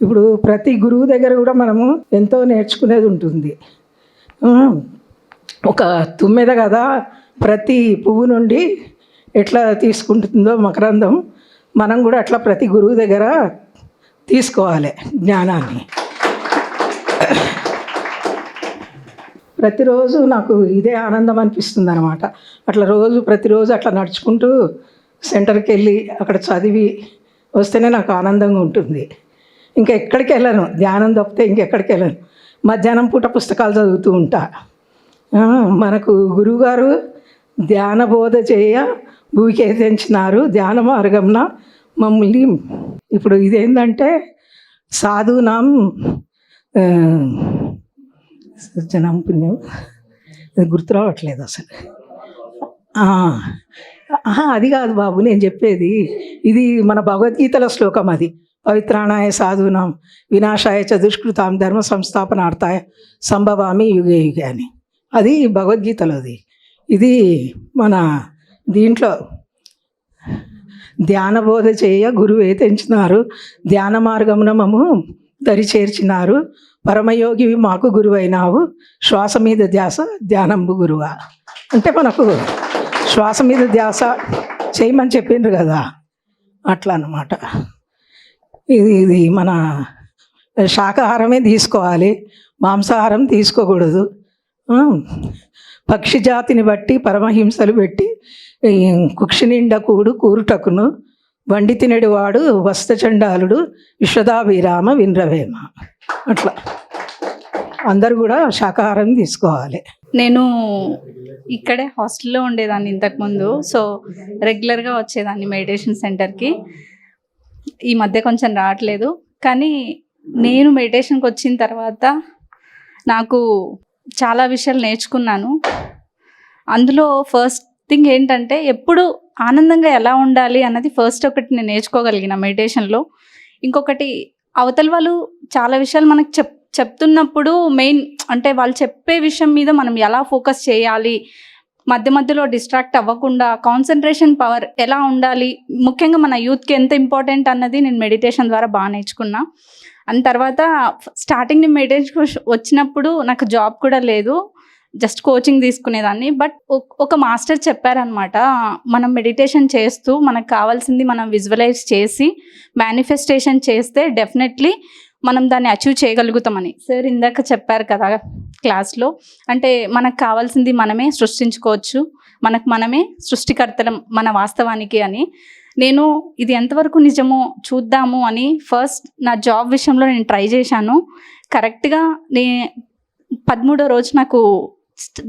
ఇప్పుడు ప్రతి గురువు దగ్గర కూడా మనము ఎంతో నేర్చుకునేది ఉంటుంది. ఒక తుమ్మెద కదా ప్రతి పువ్వు నుండి ఎట్లా తీసుకుంటుందో మకరందం, మనం కూడా అట్లా ప్రతి గురువు దగ్గర తీసుకోవాలి జ్ఞానాన్ని. ప్రతిరోజు నాకు ఇదే ఆనందం అనిపిస్తుంది అనమాట. అట్లా ప్రతిరోజు అట్లా నడుచుకుంటూ సెంటర్కి వెళ్ళి అక్కడ చదివి వస్తేనే నాకు ఆనందంగా ఉంటుంది. ఇంకా ఎక్కడికి వెళ్ళను, ధ్యానం తప్పితే ఇంకెక్కడికి వెళ్ళను. మధ్యాహ్నం పూట పుస్తకాలు చదువుతూ ఉంటా. మనకు గురువుగారు ధ్యాన బోధ చేయ భూమికి తెంచినారు ధ్యాన మార్గంన మమ్మల్ని. ఇప్పుడు ఇదేంటంటే సాధునాం సజ్జనం పుణ్యం, ఇది గుర్తు రావట్లేదు అసలు. అది కాదు బాబు నేను చెప్పేది, ఇది మన భగవద్గీతల శ్లోకం. అది పవిత్రాణాయ సాధూనాం వినాశాయ చ దుష్కృతాం ధర్మ సంస్థాపనార్థాయ సంభవామి యుగే యుగే అని, అది భగవద్గీతలోది. ఇది మన దీంట్లో ధ్యాన బోధ చేయ గురువే తెంచినారు ధ్యాన మార్గమున మము దరి చేర్చినారు పరమయోగివి మాకు గురువైనావు శ్వాస మీద ధ్యాస ధ్యానంబు గురువా. అంటే మనకు శ్వాస మీద ధ్యాస చేయమని చెప్పిండ్రు కదా, అట్లా అన్నమాట. ఇది మన శాకాహారమే తీసుకోవాలి, మాంసాహారం తీసుకోకూడదు. పక్షి జాతిని బట్టి పరమహింసలు పెట్టి కుక్షి నిండా కూరుటకును వండి తినడివాడు వస్తచండాలుడు విశ్వదాభిరామ వినరవేమ. అట్లా అందరు కూడా శాకాహారం తీసుకోవాలి. నేను ఇక్కడే హాస్టల్లో ఉండేదాన్ని ఇంతకుముందు, సో రెగ్యులర్గా వచ్చేదాన్ని మెడిటేషన్ సెంటర్కి. ఈ మధ్య కొంచెం రావట్లేదు, కానీ నేను మెడిటేషన్కి వచ్చిన తర్వాత నాకు చాలా విషయాలు నేర్చుకున్నాను. అందులో ఫస్ట్ థింగ్ ఏంటంటే ఎప్పుడు ఆనందంగా ఎలా ఉండాలి అన్నది ఫస్ట్ ఒకటి నేను నేర్చుకోగలిగిన మెడిటేషన్లో. ఇంకొకటి అవతల వాళ్ళు చాలా విషయాలు మనకు చెప్తున్నప్పుడు మెయిన్ అంటే వాళ్ళు చెప్పే విషయం మీద మనం ఎలా ఫోకస్ చేయాలి, మధ్య మధ్యలో డిస్ట్రాక్ట్ అవ్వకుండా కాన్సన్ట్రేషన్ పవర్ ఎలా ఉండాలి, ముఖ్యంగా మన యూత్కి ఎంత ఇంపార్టెంట్ అన్నది నేను మెడిటేషన్ ద్వారా బాగా నేర్చుకున్నా. అండ్ తర్వాత స్టార్టింగ్ నేను మెడిటేషన్ వచ్చినప్పుడు నాకు జాబ్ కూడా లేదు, జస్ట్ కోచింగ్ తీసుకునేదాన్ని. బట్ ఒక మాస్టర్ చెప్పారనమాట, మనం మెడిటేషన్ చేస్తూ మనకు కావాల్సింది మనం విజువలైజ్ చేసి మేనిఫెస్టేషన్ చేస్తే డెఫినెట్లీ మనం దాన్ని అచీవ్ చేయగలుగుతామని. సార్ ఇందాక చెప్పారు కదా క్లాస్లో, అంటే మనకు కావాల్సింది మనమే సృష్టించుకోవచ్చు, మనమే సృష్టికర్తలం మన వాస్తవానికి అని. నేను ఇది ఎంతవరకు నిజమో చూద్దాము అని ఫస్ట్ నా జాబ్ విషయంలో నేను ట్రై చేశాను. కరెక్ట్గా 13వ రోజు నాకు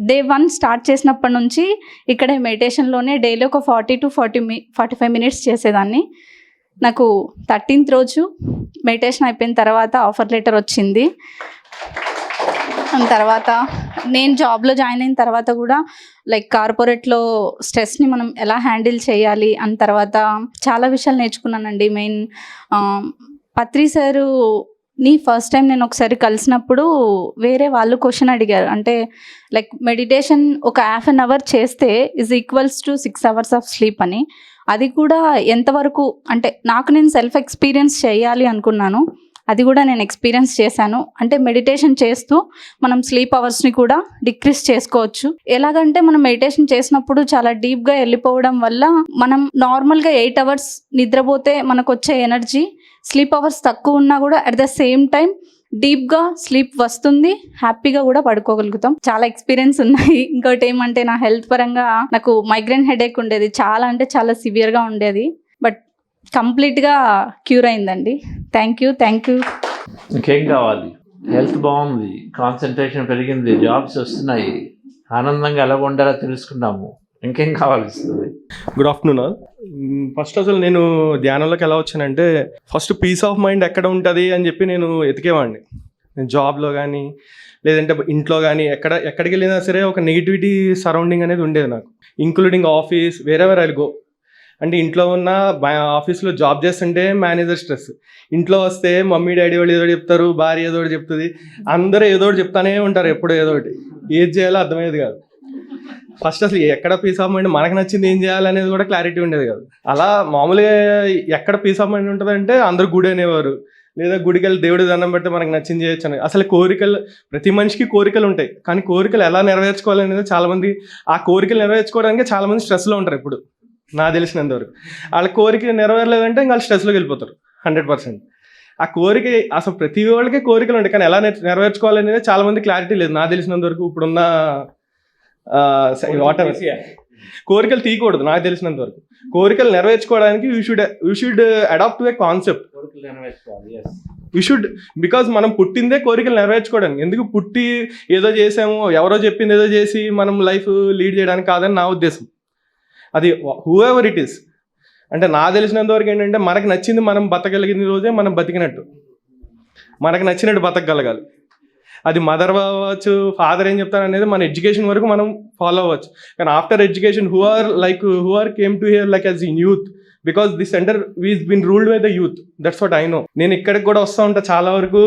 డే 1 స్టార్ట్ చేసినప్పటి నుంచి ఇక్కడే మెడిటేషన్లోనే డైలీ ఒక 40 to 45 మినిట్స్ చేసేదాన్ని. నాకు 13th రోజు మెడిటేషన్ అయిపోయిన తర్వాత ఆఫర్ లెటర్ వచ్చింది. తర్వాత నేను జాబ్లో జాయిన్ అయిన తర్వాత కూడా లైక్ కార్పొరేట్లో స్ట్రెస్ని మనం ఎలా హ్యాండిల్ చేయాలి అని తర్వాత చాలా విషయాలు నేర్చుకున్నానండి. మెయిన్ పత్రి సారుని ఫస్ట్ టైం నేను ఒకసారి కలిసినప్పుడు వేరే వాళ్ళు క్వశ్చన్ అడిగారు, అంటే లైక్ మెడిటేషన్ ఒక ½ an hour చేస్తే is equals to 6 hours of sleep అని. అది కూడా ఎంతవరకు అంటే నాకు నేను సెల్ఫ్ ఎక్స్పీరియన్స్ చేయాలి అనుకున్నాను, అది కూడా నేను ఎక్స్పీరియన్స్ చేశాను. అంటే మెడిటేషన్ చేస్తూ మనం స్లీప్ అవర్స్ని కూడా డిక్రీస్ చేసుకోవచ్చు. ఎలాగంటే మనం మెడిటేషన్ చేసినప్పుడు చాలా డీప్గా వెళ్ళిపోవడం వల్ల మనం నార్మల్గా 8 hours నిద్రపోతే మనకు వచ్చే ఎనర్జీ స్లీప్ అవర్స్ తక్కువ ఉన్నా కూడా అట్ ద సేమ్ టైం డీప్గా స్లీప్ వస్తుంది, హ్యాపీగా కూడా పడుకోగలుగుతాం. చాలా ఎక్స్పీరియన్స్ ఉన్నాయి. ఇంకోటి ఏమంటే నా హెల్త్ పరంగా నాకు మైగ్రేన్ హెడేక్ ఉండేది, చాలా అంటే చాలా సివియర్గా ఉండేది. బట్ కంప్లీట్గా క్యూర్ అయిందండి. Thank you. ఇంకేం కావాలి? హెల్త్ బాగుంది, కాన్సన్ట్రేషన్ పెరిగింది, జాబ్స్ వస్తున్నాయి, ఆనందంగా ఎలా ఉండాలో తెలుసుకున్నాము, ఇంకేం కావాల్సింది? Good afternoon all. ఫస్ట్ అసలు నేను ధ్యానంలోకి ఎలా వచ్చానంటే, ఫస్ట్ పీస్ ఆఫ్ మైండ్ ఎక్కడ ఉంటుంది అని చెప్పి నేను ఎతికేవాడిని. నేను జాబ్లో కానీ లేదంటే ఇంట్లో కానీ ఎక్కడికి వెళ్ళినా సరే ఒక నెగిటివిటీ సరౌండింగ్ అనేది ఉండేది నాకు, including office, wherever I'll go. అంటే ఇంట్లో ఉన్న ఆఫీస్లో జాబ్ చేస్తుంటే మేనేజర్ స్ట్రెస్, ఇంట్లో వస్తే మమ్మీ డాడీ వాళ్ళు ఏదో చెప్తారు, భార్య ఏదో చెప్తుంది, అందరూ ఏదో చెప్తానే ఉంటారు, ఎప్పుడు ఏదో ఒకటి. ఏది చేయాలో అర్థమయ్యేది కాదు. ఫస్ట్ అసలు ఎక్కడ పీస్ ఆఫ్ మైండ్, మనకు నచ్చింది ఏం చేయాలనేది కూడా క్లారిటీ ఉండేది కాదు. అలా మామూలుగా ఎక్కడ పీస్ ఆఫ్ మైండ్ ఉంటుంది అంటే అందరూ గుడి అనేవారు, లేదా గుడికి వెళ్ళి దేవుడి దండం పెడితే మనకు నచ్చింది చేయొచ్చు అని. అసలు కోరికలు, ప్రతి మనిషికి కోరికలు ఉంటాయి, కానీ కోరికలు ఎలా నెరవేర్చుకోవాలనేది చాలామంది, ఆ కోరికలు నెరవేర్చుకోవడానికి చాలామంది స్ట్రెస్లో ఉంటారు. ఇప్పుడు నాకు తెలిసినంతవరకు వాళ్ళ కోరిక నెరవేరలేదంటే ఇంకా వాళ్ళు స్ట్రెస్లోకి వెళ్ళిపోతారు 100%. ఆ కోరిక అసలు ప్రతి వాళ్ళకి కోరికలు ఉంటాయి, కానీ ఎలా నెరవేర్చుకోవాలనేది చాలామంది క్లారిటీ లేదు నాకు తెలిసినంత వరకు. ఇప్పుడున్న వాట్ ఎవర్ కోరికలు తీయకూడదు నాకు తెలిసినంత వరకు. కోరికలు నెరవేర్చుకోవడానికి you should adapt to a concept. You should, because మనం పుట్టిందే కోరికలు నెరవేర్చుకోవడానికి. ఎందుకు పుట్టి ఏదో చేసాము, ఎవరో చెప్పింది ఏదో చేసి మనం లైఫ్ లీడ్ చేయడానికి కాదని నా ఉద్దేశం. అది హూ ఎవర్ ఇట్ ఈస్. అంటే నాకు తెలిసినంత వరకు ఏంటంటే మనకు నచ్చింది మనం బతకగలిగిన రోజే మనం బతికినట్టు. మనకు నచ్చినట్టు బతకగలగాలి. అది మదర్ అవ్వచ్చు, ఫాదర్ ఏం చెప్తారు అనేది మన ఎడ్యుకేషన్ వరకు మనం ఫాలో అవ్వచ్చు. కానీ after education who are came to here like as in youth, because the centre is been ruled by the youth. That's what I know. నేను ఇక్కడికి కూడా వస్తూ ఉంటా చాలా వరకు.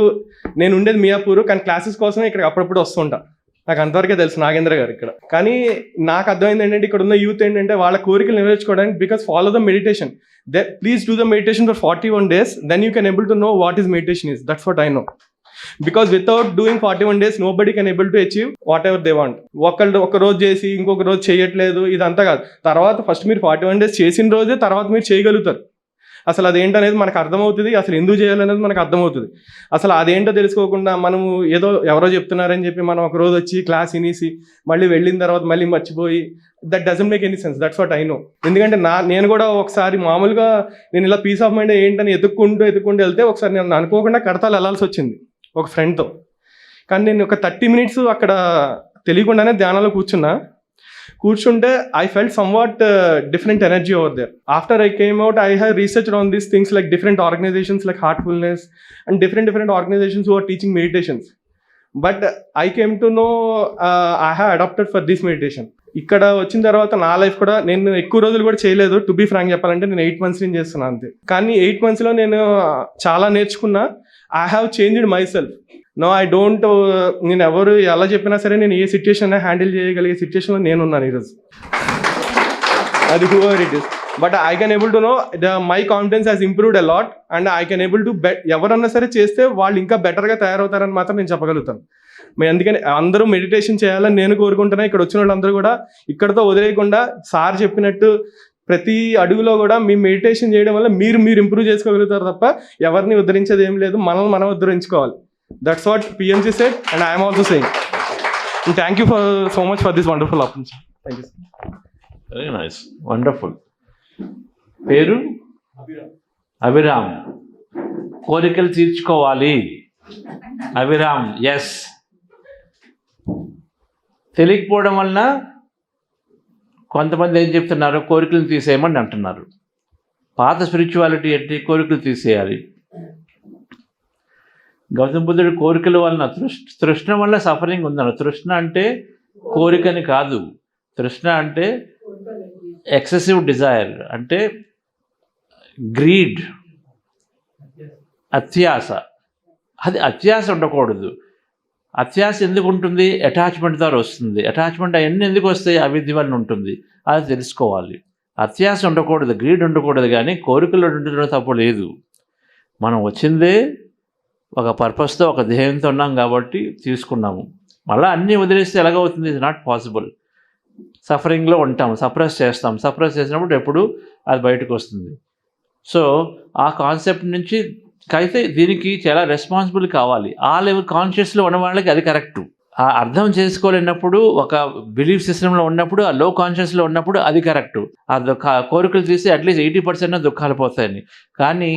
నేను ఉండేది మియాపూర్, కానీ క్లాసెస్ కోసమే ఇక్కడికి అప్పుడప్పుడు వస్తూ ఉంటా. నాకు అంతవరకే తెలుసు నాగేంద్ర గారు ఇక్కడ. కానీ నాకు అర్థమైంది ఏంటంటే ఇక్కడ ఉన్న యూత్ ఏంటంటే వాళ్ళ కోరికలు నెరవేర్చుకోవడానికి, because follow the meditation. Please do the meditation for 41 days, then you can able to know what is meditation is. That's what I know. Because without doing 41 days nobody can able to achieve whatever they want. ఒక రోజు చేసి ఇంకొక రోజు చేయట్లేదు ఇదంతా కాదు. తర్వాత first మీరు 41 days చేసిన రోజే తర్వాత మీరు చేయగలుగుతారు. అసలు అదేంటనేది మనకు అర్థమవుతుంది, అసలు ఎందుకు చేయాలనేది మనకు అర్థమవుతుంది. అసలు అదేంటో తెలుసుకోకుండా మనము ఏదో ఎవరో చెప్తున్నారని చెప్పి మనం ఒక రోజు వచ్చి క్లాస్ వినేసి మళ్ళీ వెళ్ళిన తర్వాత మళ్ళీ మర్చిపోయి, that doesn't make any sense. That's what I no. ఎందుకంటే నేను కూడా ఒకసారి మామూలుగా నేను ఇలా పీస్ ఆఫ్ మైండ్ ఏంటని ఎత్తుక్కుంటూ వెళ్తే ఒకసారి నేను అనుకోకుండా కడతాలు వెళ్ళాల్సి వచ్చింది ఒక ఫ్రెండ్తో. కానీ నేను ఒక 30 minutes అక్కడ తెలియకుండానే ధ్యానంలో కూర్చుంటే I felt somewhat different energy over there. After I came out I have researched on these things like different organisations like Heartfulness and different organisations who are teaching meditations. But I came to know I have adapted for this meditation. ఇక్కడ వచ్చిన తర్వాత నా life కూడా నేను ఎక్కువ రోజులు కూడా చేయలేదు. టు బీ ఫ్రాంక్ చెప్పాలంటే నేను 8 months నుంచి చేస్తున్నాను అంతే. కానీ 8 monthsలో నేను చాలా నేర్చుకున్నా. I have changed myself. No I don't, నేను ఎవరు ఎలా చెప్పినా సరే నేను ఏ సిచ్యుయేషన్ హ్యాండిల్ చేయగలిగే సిచ్యుయేషన్లో నేనున్నాను ఈరోజు. అది who ever it is. But I can able to no my confidence has improved a lot and I can able to ఎవరన్నా సరే చేస్తే వాళ్ళు ఇంకా బెటర్గా తయారవుతారని మాత్రం నేను చెప్పగలుగుతాను. అందుకని అందరూ మెడిటేషన్ చేయాలని నేను కోరుకుంటున్నా. ఇక్కడ వచ్చిన వాళ్ళందరూ కూడా ఇక్కడతో వదిలేయకుండా సార్ చెప్పినట్టు ప్రతి అడుగులో కూడా మీ మెడిటేషన్ చేయడం వల్ల మీరు ఇంప్రూవ్ చేసుకోగలుగుతారు తప్ప ఎవరిని ఉద్ధరించేది ఏం లేదు. మనం ఉద్ధరించుకోవాలి. That's what PMC said and I am also saying. And thank you so much for this wonderful opportunity. Thank you. Very nice, wonderful. పేరు అభిరామ్. కోరికలు తీర్చుకోవాలి. అభిరామ్, ఎస్. తెలియకపోవడం వలన కొంతమంది ఏం చెప్తున్నారు, కోరికలను తీసేయమని అంటున్నారు. పాత స్పిరిచువాలిటీ అంటే కోరికలు తీసేయాలి. గౌతమ బుద్ధుడు కోరికల వలన తృష్ణ వల్ల సఫరింగ్ ఉందన్న. తృష్ణ అంటే కోరికని కాదు. తృష్ణ అంటే ఎక్సెసివ్ డిజైర్, అంటే గ్రీడ్, అత్యాస. అది అత్యాస ఉండకూడదు. అత్యాస ఎందుకు ఉంటుంది? అటాచ్మెంట్ ద్వారా వస్తుంది. అటాచ్మెంట్ అవన్నీ ఎందుకు వస్తాయి? అవిద్య వల్ల ఉంటుంది. అది తెలుసుకోవాలి. అత్యాస ఉండకూడదు, గ్రీడ్ ఉండకూడదు. కానీ కోరికలు ఉండడం తప్పు లేదు. మనం వచ్చిందే ఒక పర్పస్తో, ఒక ధ్యేయంతో ఉన్నాం కాబట్టి తీసుకున్నాము. మళ్ళీ అన్నీ వదిలేస్తే ఎలాగవుతుంది? It's not possible. సఫరింగ్లో ఉంటాము, సప్రెస్ చేస్తాం. సప్రెస్ చేసినప్పుడు ఎప్పుడు అది బయటకు వస్తుంది. సో ఆ కాన్సెప్ట్ నుంచి అయితే దీనికి చాలా రెస్పాన్సిబుల్ కావాలి. ఆ లెవెల్ కాన్షియస్లో ఉన్న వాళ్ళకి అది కరెక్టు. ఆ అర్థం చేసుకోలేనప్పుడు, ఒక బిలీఫ్ సిస్టంలో ఉన్నప్పుడు, ఆ లో కాన్షియస్లో ఉన్నప్పుడు అది కరెక్టు. ఆ కోరికలు తీసి అట్లీస్ట్ 80% దుఃఖాలు పోతాయని. కానీ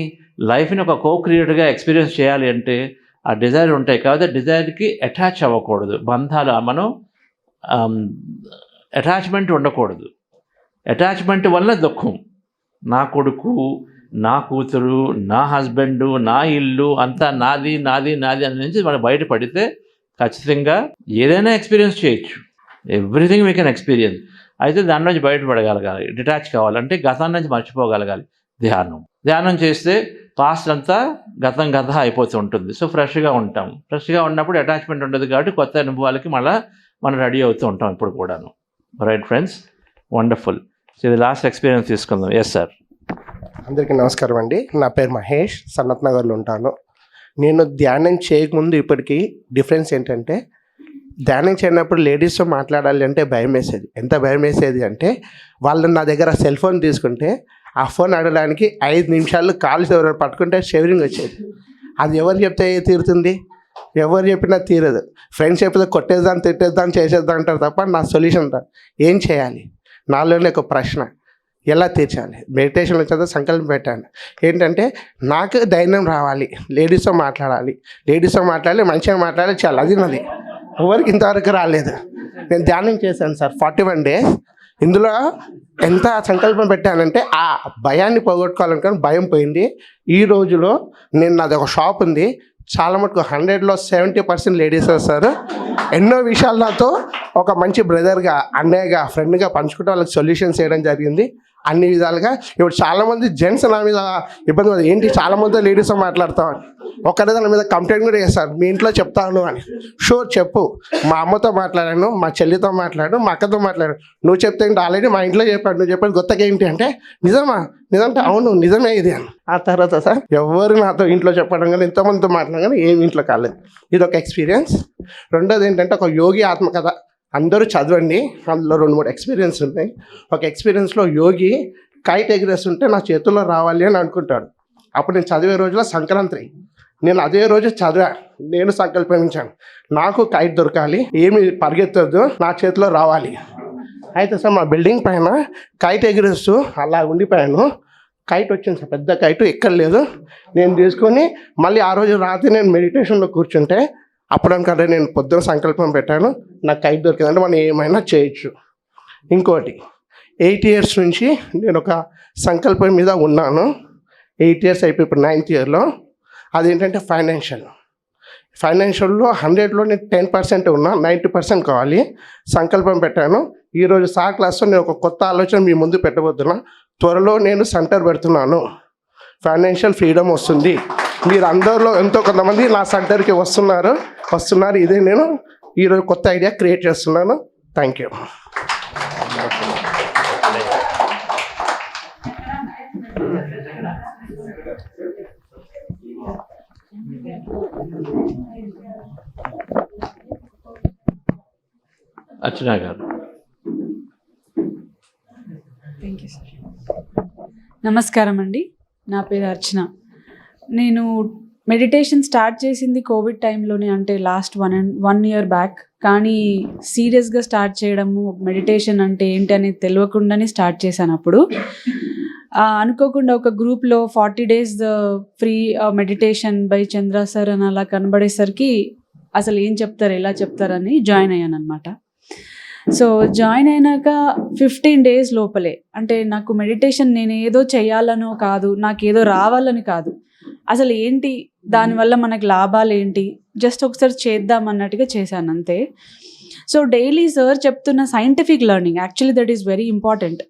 లైఫ్ని ఒక క్రియేటర్గా ఎక్స్పీరియన్స్ చేయాలి అంటే ఆ డిజైర్ ఉంటాయి. కాబట్టి డిజైర్కి అటాచ్ అవ్వకూడదు. బంధాలు, మనం అటాచ్మెంట్ ఉండకూడదు. అటాచ్మెంట్ వల్ల దుఃఖం. నా కొడుకు, నా కూతురు, నా హస్బెండ్, నా ఇల్లు అంతా నాది నాది నాది అని నుంచి మనం బయటపడితే ఖచ్చితంగా ఏదైనా ఎక్స్పీరియన్స్ చేయొచ్చు. Everything we can experience. అయితే దాని నుంచి బయటపడగలగాలి. డిటాచ్ కావాలంటే గతాన్ని నుంచి మర్చిపోగలగాలి. ధ్యానం చేస్తే పాస్ట్ అంతా గతం అయిపోతూ ఉంటుంది. సో ఫ్రెష్గా ఉంటాం. ఫ్రెష్గా ఉన్నప్పుడు అటాచ్మెంట్ ఉండదు కాబట్టి కొత్త అనుభవాలకి మళ్ళీ మనం రెడీ అవుతూ ఉంటాం ఇప్పుడు కూడాను. Right friends, wonderful. సో ఇది లాస్ట్ ఎక్స్పీరియన్స్ తీసుకుందాం. Yes sir. అందరికీ నమస్కారం అండి. నా పేరు మహేష్, సనత్ నగర్లో ఉంటాను. నేను ధ్యానం చేయకముందు ఇప్పటికీ డిఫరెన్స్ ఏంటంటే, ధ్యానం చేయనప్పుడు లేడీస్తో మాట్లాడాలి అంటే భయం వేసేది. ఎంత భయం వేసేది అంటే, వాళ్ళు నా దగ్గర సెల్ ఫోన్ తీసుకుంటే ఆ ఫోన్ అడగడానికి 5 నిమిషాలు కాలు ఎవరు పట్టుకుంటే షివరింగ్ వచ్చేది. అది ఎవరు చెప్తే తీరుతుంది? ఎవరు చెప్పినా తీరదు. ఫ్రెండ్స్ చెప్తే కొట్టేద్దాం, తిట్టేద్దాం, చేసేద్దాం అంటారు తప్ప నా సొల్యూషన్ ఏం చేయాలి? నాలోనే ఒక ప్రశ్న, ఎలా తీర్చాలి? మెడిటేషన్ వచ్చేది సంకల్పం పెట్టాను ఏంటంటే, నాకు ధైర్యం రావాలి, లేడీస్తో మాట్లాడాలి, మంచిగా మాట్లాడాలి, చాలా అది నాది. ఎవరికి ఇంతవరకు రాలేదు. నేను ధ్యానం చేశాను సార్ 41 days. ఇందులో ఎంత సంకల్పం పెట్టానంటే ఆ భయాన్ని పోగొట్టుకోవాలనుకుని భయం పోయింది. ఈ రోజులో నాది ఒక షాప్ ఉంది, చాలా మటుకు 100లో 70% లేడీస్ వస్తారు. ఎన్నో విషయాలు నాతో ఒక మంచి బ్రదర్గా, అన్నయ్యగా, ఫ్రెండ్గా పంచుకుంటే వాళ్ళకి సొల్యూషన్స్ చేయడం జరిగింది అన్ని విధాలుగా. ఇప్పుడు చాలామంది జెంట్స్ నా మీద ఇబ్బంది పడదు, ఏంటి చాలామంది లేడీస్తో మాట్లాడతామని. ఒకరి దాని మీద కంప్లైంట్ కూడా చేస్తారు, మీ ఇంట్లో చెప్తాను అని. షూర్ చెప్పు, మా అమ్మతో మాట్లాడాను, మా చెల్లితో మాట్లాడాను, మా అక్కతో మాట్లాడాను. నువ్వు చెప్తే ఏంటి, ఆల్రెడీ మా ఇంట్లో చెప్పాడు, నువ్వు చెప్పేది కొత్తగా ఏంటి అంటే, నిజమా? నిజంటే అవును నిజమే ఇది అని. ఆ తర్వాత సార్ ఎవరు నాతో ఇంట్లో చెప్పడం కానీ ఎంతోమందితో మాట్లాడడం కానీ ఏమి ఇంట్లో కాలేదు. ఇది ఒక ఎక్స్పీరియన్స్. రెండోది ఏంటంటే, ఒక యోగి ఆత్మకథ అందరూ చదవండి, అందులో 2-3 ఎక్స్పీరియన్స్ ఉన్నాయి. ఒక ఎక్స్పీరియన్స్లో యోగి కైట్ ఎగిరేస్తుంటే నా చేతుల్లో రావాలి అని అనుకుంటాడు. అప్పుడు నేను చదివే రోజులో సంక్రాంతి, నేను అదే రోజు చదివా, నేను సంకల్పించాను నాకు కైట్ దొరకాలి, ఏమి పరిగెత్తొద్దు, నా చేతిలో రావాలి. అయితే సార్ మా బిల్డింగ్ పైన కైట్ ఎగిరేస్తూ అలా ఉండిపోయాను. కైట్ వచ్చింది సార్, పెద్ద కైట్ ఎక్కలేదు. నేను తీసుకొని మళ్ళీ ఆ రోజు రాత్రి నేను మెడిటేషన్లో కూర్చుంటే అప్పుడు అనుకుంటే నేను పొద్దున సంకల్పం పెట్టాను, నాకు కైట్ దొరికిందంటే మనం ఏమైనా చేయొచ్చు. ఇంకోటి 8 years నుంచి నేను ఒక సంకల్పం మీద ఉన్నాను. 8 years అయిపోయి ఇప్పుడు 9th yearలో. అదేంటంటే ఫైనాన్షియల్లో 100లో నేను 10% ఉన్నా, 90% కావాలి. సంకల్పం పెట్టాను. ఈరోజు సార్ క్లాస్లో నేను ఒక కొత్త ఆలోచన మీ ముందు పెట్టబోతున్నా. త్వరలో నేను సెంటర్ పెడుతున్నాను, ఫైనాన్షియల్ ఫ్రీడమ్ వస్తుంది. మీరు అందరిలో ఎంతో కొంతమంది నా సెంటర్కి వస్తున్నారు. ఇదే నేను ఈరోజు కొత్త ఐడియా క్రియేట్ చేస్తున్నాను. Thank you. Archana garu. Thank you sir. నమస్కారం అండి, నా పేరు అర్చన. నేను మెడిటేషన్ స్టార్ట్ చేసింది కోవిడ్ టైంలోనే, అంటే లాస్ట్ 1 year బ్యాక్. కానీ సీరియస్గా స్టార్ట్ చేయడము, మెడిటేషన్ అంటే ఏంటి అనేది తెలియకుండానే స్టార్ట్ చేశాను. అప్పుడు అనుకోకుండా ఒక గ్రూప్లో 40 days free meditation by Chandra sir అని అలా కనబడేసరికి అసలు ఏం చెప్తారు, ఎలా చెప్తారని జాయిన్ అయ్యాను అనమాట. సో జాయిన్ అయినాక 15 days లోపలే, అంటే నాకు మెడిటేషన్ నేను ఏదో చేయాలనో కాదు, నాకేదో రావాలని కాదు, అసలు ఏంటి దానివల్ల మనకు లాభాలు ఏంటి, జస్ట్ ఒకసారి చేద్దాం అన్నట్టుగా చేశాను అంతే. సో డైలీ సార్ చెప్తున్న scientific learning, actually that is very important.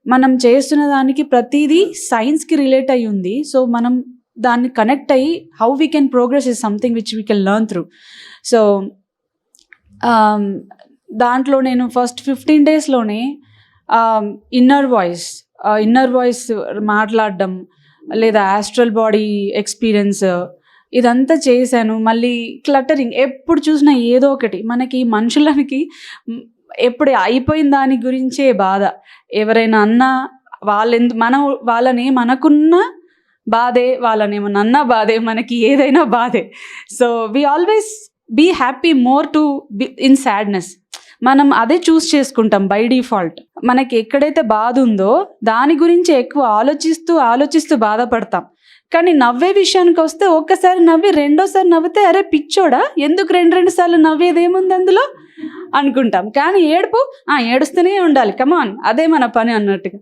మనం చేస్తున్న దానికి ప్రతిదీ సైన్స్కి రిలేట్ అయి ఉంది. సో మనం దాన్ని కనెక్ట్ అయ్యి how we can progress is something which we can learn through. So దాంట్లో నేను ఫస్ట్ 15 daysలోనే ఇన్నర్ వాయిస్ మాట్లాడడం, లేదా ఆస్ట్రల్ బాడీ ఎక్స్పీరియన్స్, ఇదంతా చేశాను. మళ్ళీ క్లటరింగ్, ఎప్పుడు చూసినా ఏదో ఒకటి, మనకి మనుషులకి ఎప్పుడు అయిపోయిన దాని గురించే బాధ. ఎవరైనా అన్నా మనకున్న బాధే, వాళ్ళనేమన్నా బాధే, మనకి ఏదైనా బాధే. So we always be happy more to be in sadness. మనం అదే చూస్ చేసుకుంటాం బై డిఫాల్ట్. మనకి ఎక్కడైతే బాధ ఉందో దాని గురించి ఎక్కువ ఆలోచిస్తూ బాధపడతాం. కానీ నవ్వే విషయానికి వస్తే ఒక్కసారి నవ్వి రెండోసారి నవ్వితే అరే పిచ్చోడా, ఎందుకు 2 సార్లు నవ్వేది ఏముంది అందులో అనుకుంటాం. కానీ ఏడుస్తూనే ఉండాలి, కమాన్, అదే మన పని అన్నట్టుగా.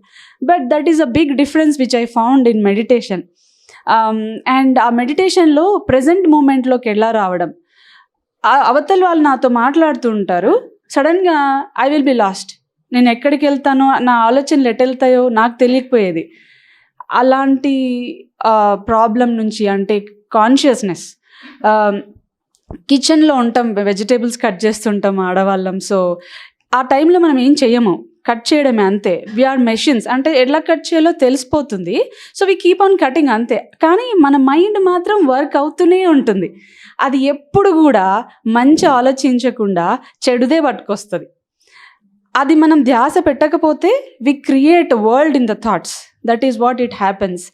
But that is a big difference which I found in meditation. And ఆ మెడిటేషన్లో ప్రజెంట్ మూమెంట్లోకి ఎలా రావడం, అవతల వాళ్ళు నాతో మాట్లాడుతూ ఉంటారు, సడన్గా ఐ విల్ బి లాస్ట్, నేను ఎక్కడికి వెళ్తానో, నా ఆలోచనలు ఎటు వెళ్తాయో నాకు తెలియకపోయేది. అలాంటి ప్రాబ్లం నుంచి, అంటే కాన్షియస్నెస్, కిచెన్లో ఉంటాం, వెజిటేబుల్స్ కట్ చేస్తుంటాం ఆడవాళ్ళం. సో ఆ టైంలో మనం ఏం చెయ్యము, కట్ చేయడమే అంతే. వీఆర్ మెషిన్స్, అంటే ఎలా కట్ చేయాలో తెలిసిపోతుంది. So we keep on cutting అంతే. కానీ మన మైండ్ మాత్రం వర్క్ అవుతూనే ఉంటుంది. అది ఎప్పుడు కూడా మంచి ఆలోచించకుండా చెడుదే పట్టుకొస్తుంది. అది మనం ధ్యాస పెట్టకపోతే we create world in the thoughts. That is what it happens.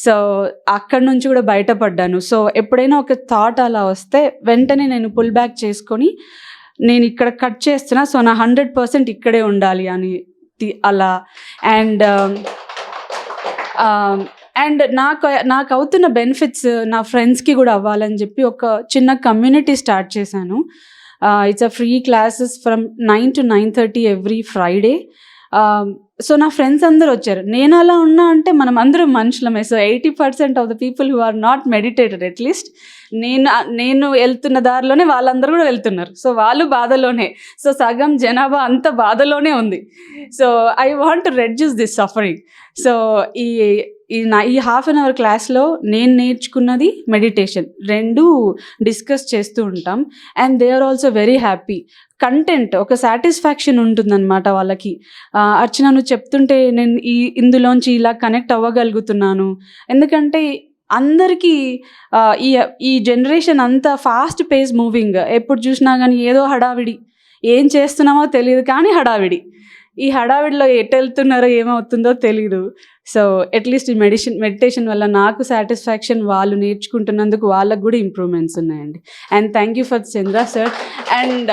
So అక్కడి నుంచి కూడా బయటపడ్డాను. సో ఎప్పుడైనా ఒక థాట్ అలా వస్తే వెంటనే నేను పుల్ బ్యాక్ చేసుకొని నేను ఇక్కడ కట్ చేస్తున్నా, సో నా 100% ఇక్కడే ఉండాలి అని అలా. అండ్ నాకు అవుతున్న బెనిఫిట్స్ నా ఫ్రెండ్స్కి కూడా అవ్వాలని చెప్పి ఒక చిన్న కమ్యూనిటీ స్టార్ట్ చేశాను. It's a free classes from 9 to 9:30 every Friday. So నా ఫ్రెండ్స్ అందరూ వచ్చారు. నేను అలా ఉన్నా అంటే మనం అందరం మనుషులమే. So 80% of the people who are not meditated, at least నేను వెళ్తున్న దారిలోనే వాళ్ళందరూ కూడా వెళ్తున్నారు. సో వాళ్ళు బాధలోనే. సో సగం జనాభా అంత బాధలోనే ఉంది. So I want to reduce this suffering. So ఈ 1/2 hour క్లాస్లో నేను నేర్చుకున్నది మెడిటేషన్ 2 డిస్కస్ చేస్తూ ఉంటాం. And they are also very happy. Content ఒక సాటిస్ఫాక్షన్ ఉంటుందన్నమాట వాళ్ళకి. అర్చన నువ్వు చెప్తుంటే నేను ఇందులోంచి ఇలా కనెక్ట్ అవ్వగలుగుతున్నాను. ఎందుకంటే అందరికీ ఈ జనరేషన్ అంతా ఫాస్ట్ పేస్ మూవింగ్. ఎప్పుడు చూసినా కానీ ఏదో హడావిడి, ఏం చేస్తున్నామో తెలియదు కానీ హడావిడి. ఈ హడావిడిలో ఎటు వెళ్తున్నారో ఏమవుతుందో తెలీదు. సో అట్లీస్ట్ ఈ మెడిటేషన్ వల్ల నాకు సాటిస్ఫాక్షన్, వాళ్ళు నేర్చుకుంటున్నందుకు వాళ్ళకు కూడా ఇంప్రూవ్మెంట్స్ ఉన్నాయండి. And thank you for Chandra sir, and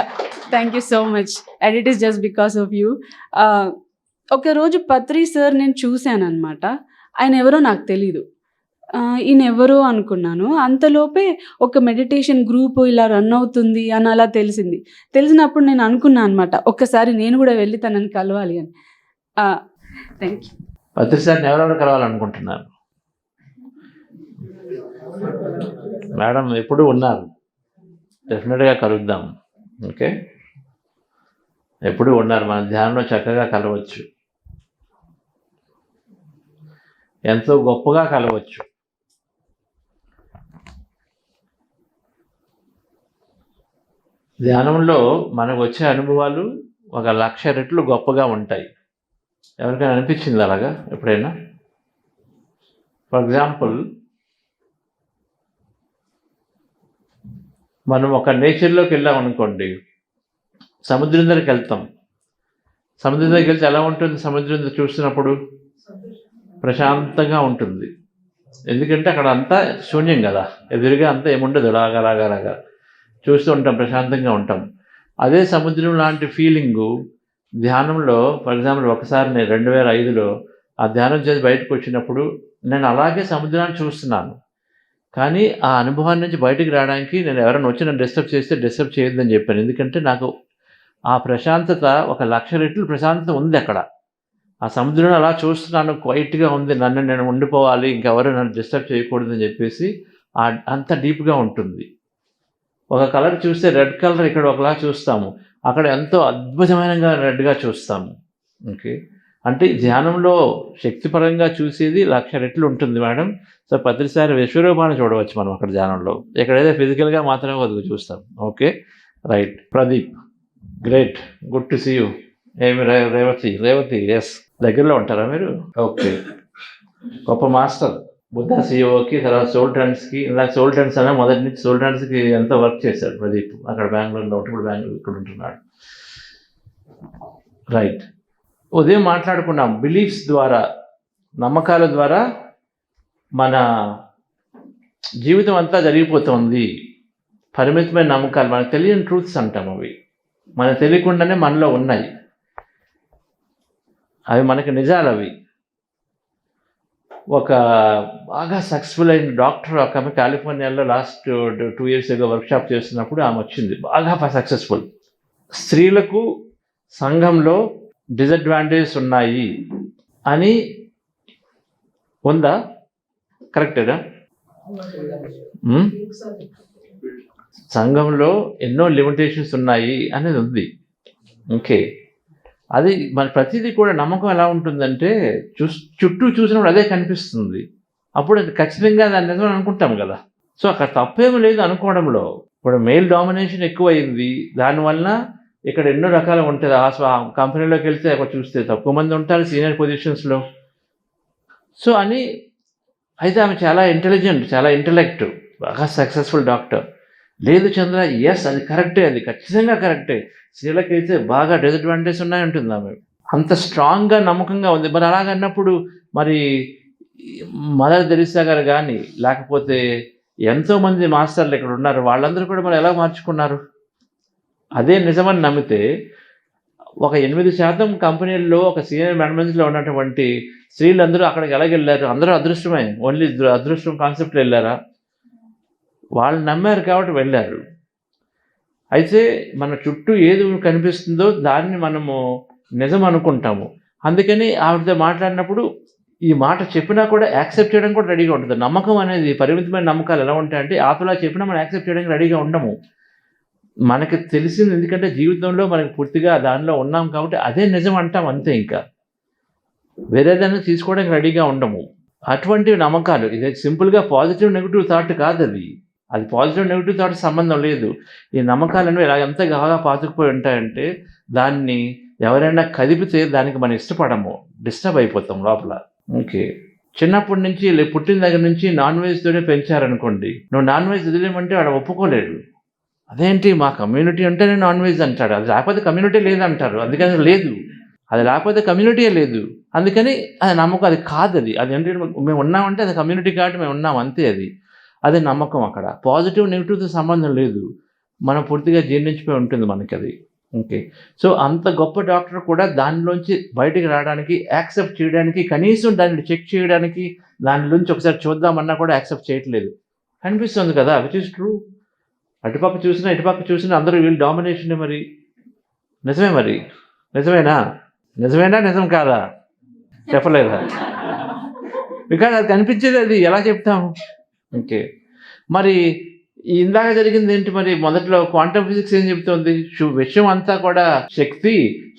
thank you so much. And it is just because of you. ఒకరోజు పత్రి సార్ నేను చూశాను అనమాట. ఆయన ఎవరో నాకు తెలీదు, ఈయన ఎవరో అనుకున్నాను. అంతలోపే ఒక మెడిటేషన్ గ్రూప్ ఇలా రన్ అవుతుంది అని అలా తెలిసినప్పుడు నేను అనుకున్నాను అనమాట, ఒక్కసారి నేను కూడా వెళ్ళి తనని కలవాలి అని. Thank you. పత్రి సార్ని ఎవరెవరు కలవాలనుకుంటున్నారు? మేడం ఎప్పుడు ఉన్నారు, డెఫినెట్గా కలుద్దాం. ఓకే, ఎప్పుడు ఉన్నారు, మన ధ్యానంలో చక్కగా కలవచ్చు, ఎంతో గొప్పగా కలవచ్చు. ధ్యానంలో మనకు వచ్చే అనుభవాలు 1,00,000 రెట్లు గొప్పగా ఉంటాయి. ఎవరికైనా అనిపించింది అలాగా ఎప్పుడైనా? ఫర్ ఎగ్జాంపుల్, మనం ఒక నేచర్లోకి వెళ్ళామనుకోండి, సముద్రం దగ్గరికి వెళ్తాం. సముద్రం దగ్గరికి వెళ్తే ఎలా ఉంటుంది? సముద్రం చూస్తున్నప్పుడు ప్రశాంతంగా ఉంటుంది. ఎందుకంటే అక్కడ అంతా శూన్యం కదా, ఎదురుగా అంతా ఏముండదు, లాగా చూస్తూ ఉంటాం, ప్రశాంతంగా ఉంటాం. అదే సముద్రం లాంటి ఫీలింగు ధ్యానంలో, ఫర్ ఎగ్జాంపుల్ ఒకసారి నేను 2005లో ఆ ధ్యానం చేసి బయటకు వచ్చినప్పుడు నేను అలాగే సముద్రాన్ని చూస్తున్నాను. కానీ ఆ అనుభవాన్ని నుంచి బయటకు రావడానికి నేను ఎవరైనా వచ్చి నన్ను డిస్టర్బ్ చేస్తే డిస్టర్బ్ చేయొద్దని చెప్పాను. ఎందుకంటే నాకు ఆ ప్రశాంతత 1,00,000 రెట్లు ప్రశాంతత ఉంది అక్కడ. ఆ సముద్రం అలా చూస్తున్నాను, క్వైట్గా ఉంది, నన్ను నేను ఉండిపోవాలి, ఇంకెవరు నన్ను డిస్టర్బ్ చేయకూడదని చెప్పేసి అంత డీప్గా ఉంటుంది. ఒక కలర్ చూస్తే రెడ్ కలర్ ఇక్కడ ఒకలా చూస్తాము, అక్కడ ఎంతో అద్భుతమైన రెడ్గా చూస్తాము. ఓకే, అంటే ధ్యానంలో శక్తిపరంగా చూసేది 1,00,000 రెట్లు ఉంటుంది మేడం. సో పత్రిసారి విశ్వరూపాన్ని చూడవచ్చు మనం అక్కడ ధ్యానంలో, ఎక్కడైతే ఫిజికల్గా మాత్రమే వదుకు చూస్తాం. Okay, right. Pradeep, great, good to see you. ఏమి రేవతి, ఎస్, దగ్గరలో ఉంటారా మీరు? ఓకే, గొప్ప మాస్టర్. బుద్ధ సిఇఓకి, తర్వాత సోల్ ట్రెండ్స్కి, ఇందాక సోల్ ట్రెండ్స్ అనే మొదటి నుంచి సోల్ ట్రెండ్స్కి ఎంతో వర్క్ చేశాడు ప్రదీప్. అక్కడ బెంగళూరులో ఇప్పుడు ఇక్కడ ఉంటున్నాడు. రైట్. ఉదయం మాట్లాడుకున్నాం, బిలీఫ్స్ ద్వారా, నమ్మకాల ద్వారా మన జీవితం అంతా జరిగిపోతుంది. పరిమితమైన నమ్మకాలు, మనకు తెలియని ట్రూత్స్ అంటాం, అవి మనకు తెలియకుండానే మనలో ఉన్నాయి, అవి మనకి నిజాలు. అవి ఒక బాగా సక్సెస్ఫుల్ అయిన డాక్టర్ ఒక ఆమె కాలిఫోర్నియాలో లాస్ట్ 2 years ago వర్క్షాప్ చేస్తున్నప్పుడు ఆమె వచ్చింది, బాగా సక్సెస్ఫుల్. స్త్రీలకు సంఘంలో డిసడ్వాంటేజెస్ ఉన్నాయి అని ఉందా? కరెక్టేనా? సంఘంలో ఎన్నో లిమిటేషన్స్ ఉన్నాయి అనేది ఉంది. ఓకే, అది మన ప్రతిదీ కూడా నమ్మకం ఎలా ఉంటుందంటే చుట్టూ చూసినప్పుడు అదే కనిపిస్తుంది, అప్పుడు అది ఖచ్చితంగా దాన్ని నిజం అనుకుంటాం కదా. సో అక్కడ తప్పేమీ లేదు అనుకోవడంలో. ఇప్పుడు మెయిల్ డామినేషన్ ఎక్కువైంది, దానివల్ల ఇక్కడ ఎన్నో రకాలు ఉంటుంది. ఆ కంపెనీలోకి వెళ్తే అక్కడ చూస్తే తక్కువ మంది ఉంటారు సీనియర్ పొజిషన్స్లో. సో అని అయితే ఆమె చాలా ఇంటెలిజెంట్, చాలా ఇంటలెక్ట్, బాగా సక్సెస్ఫుల్ డాక్టర్. లేదు చంద్ర, ఎస్ అది కరెక్టే, అది ఖచ్చితంగా కరెక్టే, స్త్రీలకైతే బాగా డిసడ్వాంటేజ్ ఉన్నాయంటుంది ఆమె. అంత స్ట్రాంగ్గా నమ్మకంగా ఉంది. మరి అలాగన్నప్పుడు మరి మదర్ తెరిసా గారు కానీ లేకపోతే ఎంతోమంది మాస్టర్లు ఇక్కడ ఉన్నారు, వాళ్ళందరూ కూడా మరి ఎలా మార్చుకున్నారు? అదే నిజమని నమ్మితే ఒక 8% కంపెనీల్లో ఒక సీనియర్ మేనేజ్మెంట్లో ఉన్నటువంటి స్త్రీలందరూ అక్కడికి ఎలాగ వెళ్ళారు? అందరూ అదృష్టమే, ఓన్లీ అదృష్టం కాన్సెప్ట్లో వెళ్ళారా? వాళ్ళు నమ్మారు కాబట్టి వెళ్ళారు. అయితే మన చుట్టూ ఏది కనిపిస్తుందో దాన్ని మనము నిజం అనుకుంటాము. అందుకని ఆవిడతో మాట్లాడినప్పుడు ఈ మాట చెప్పినా కూడా యాక్సెప్ట్ చేయడం కూడా రెడీగా ఉంటుంది. నమ్మకం అనేది, పరిమితమైన నమ్మకాలు ఎలా ఉంటాయంటే ఆతులా చెప్పినా మనం యాక్సెప్ట్ చేయడానికి రెడీగా ఉండము. మనకి తెలిసింది ఎందుకంటే జీవితంలో మనకి పూర్తిగా దానిలో ఉన్నాం కాబట్టి అదే నిజం అంటాం అంతే. ఇంకా వేరేదైనా తీసుకోవడానికి రెడీగా ఉండము. అటువంటి నమ్మకాలు, ఇది సింపుల్గా పాజిటివ్ నెగిటివ్ థాట్ కాదు, అది పాజిటివ్ నెగిటివ్ థాట్ సంబంధం లేదు. ఈ నమ్మకాలను ఇలా ఎంత బాగా పాతుకుపోయి ఉంటాయంటే దాన్ని ఎవరైనా కదిపితే దానికి మనం ఇష్టపడము, డిస్టర్బ్ అయిపోతాం లోపల. ఓకే, చిన్నప్పటి నుంచి పుట్టిన దగ్గర నుంచి నాన్ వెజ్తోనే పెంచారనుకోండి, నువ్వు నాన్ వెజ్ వదిలేమంటే వాడు ఒప్పుకోలేడు. అదేంటి మా కమ్యూనిటీ అంటేనే నాన్ వెజ్ అంటాడు, అది లేకపోతే కమ్యూనిటీ లేదంటారు. అందుకని లేదు, అది లేకపోతే కమ్యూనిటీయే లేదు. అందుకని అది నమ్మకం, అది కాదు. అది అంటే మేము ఉన్నామంటే అది కమ్యూనిటీ కాబట్టి మేము ఉన్నాం అంతే. అది నమ్మకం. అక్కడ పాజిటివ్ నెగిటివ్తో సంబంధం లేదు, మనం పూర్తిగా జీర్ణించిపోయి ఉంటుంది మనకి అది. ఓకే, సో అంత గొప్ప డాక్టర్ కూడా దానిలోంచి బయటికి రావడానికి, యాక్సెప్ట్ చేయడానికి, కనీసం దాన్ని చెక్ చేయడానికి, దానిలోంచి ఒకసారి చూద్దామన్నా కూడా యాక్సెప్ట్ చేయట్లేదు. కనిపిస్తుంది కదా, విచ్ ఇస్ ట్రూ. అటుపక్క చూసినా ఇటుపక్క చూసినా అందరూ వీళ్ళు డామినేషనే. మరి నిజమే, మరి నిజమేనా? నిజం కాదా? చెప్పలేదా? బికాజ్ అది కనిపించేది, అది ఎలా చెప్తాము? ఓకే, మరి ఇందాక జరిగింది ఏంటి? మరి మొదట్లో క్వాంటమ్ ఫిజిక్స్ ఏం చెప్తుంది? విషయం అంతా కూడా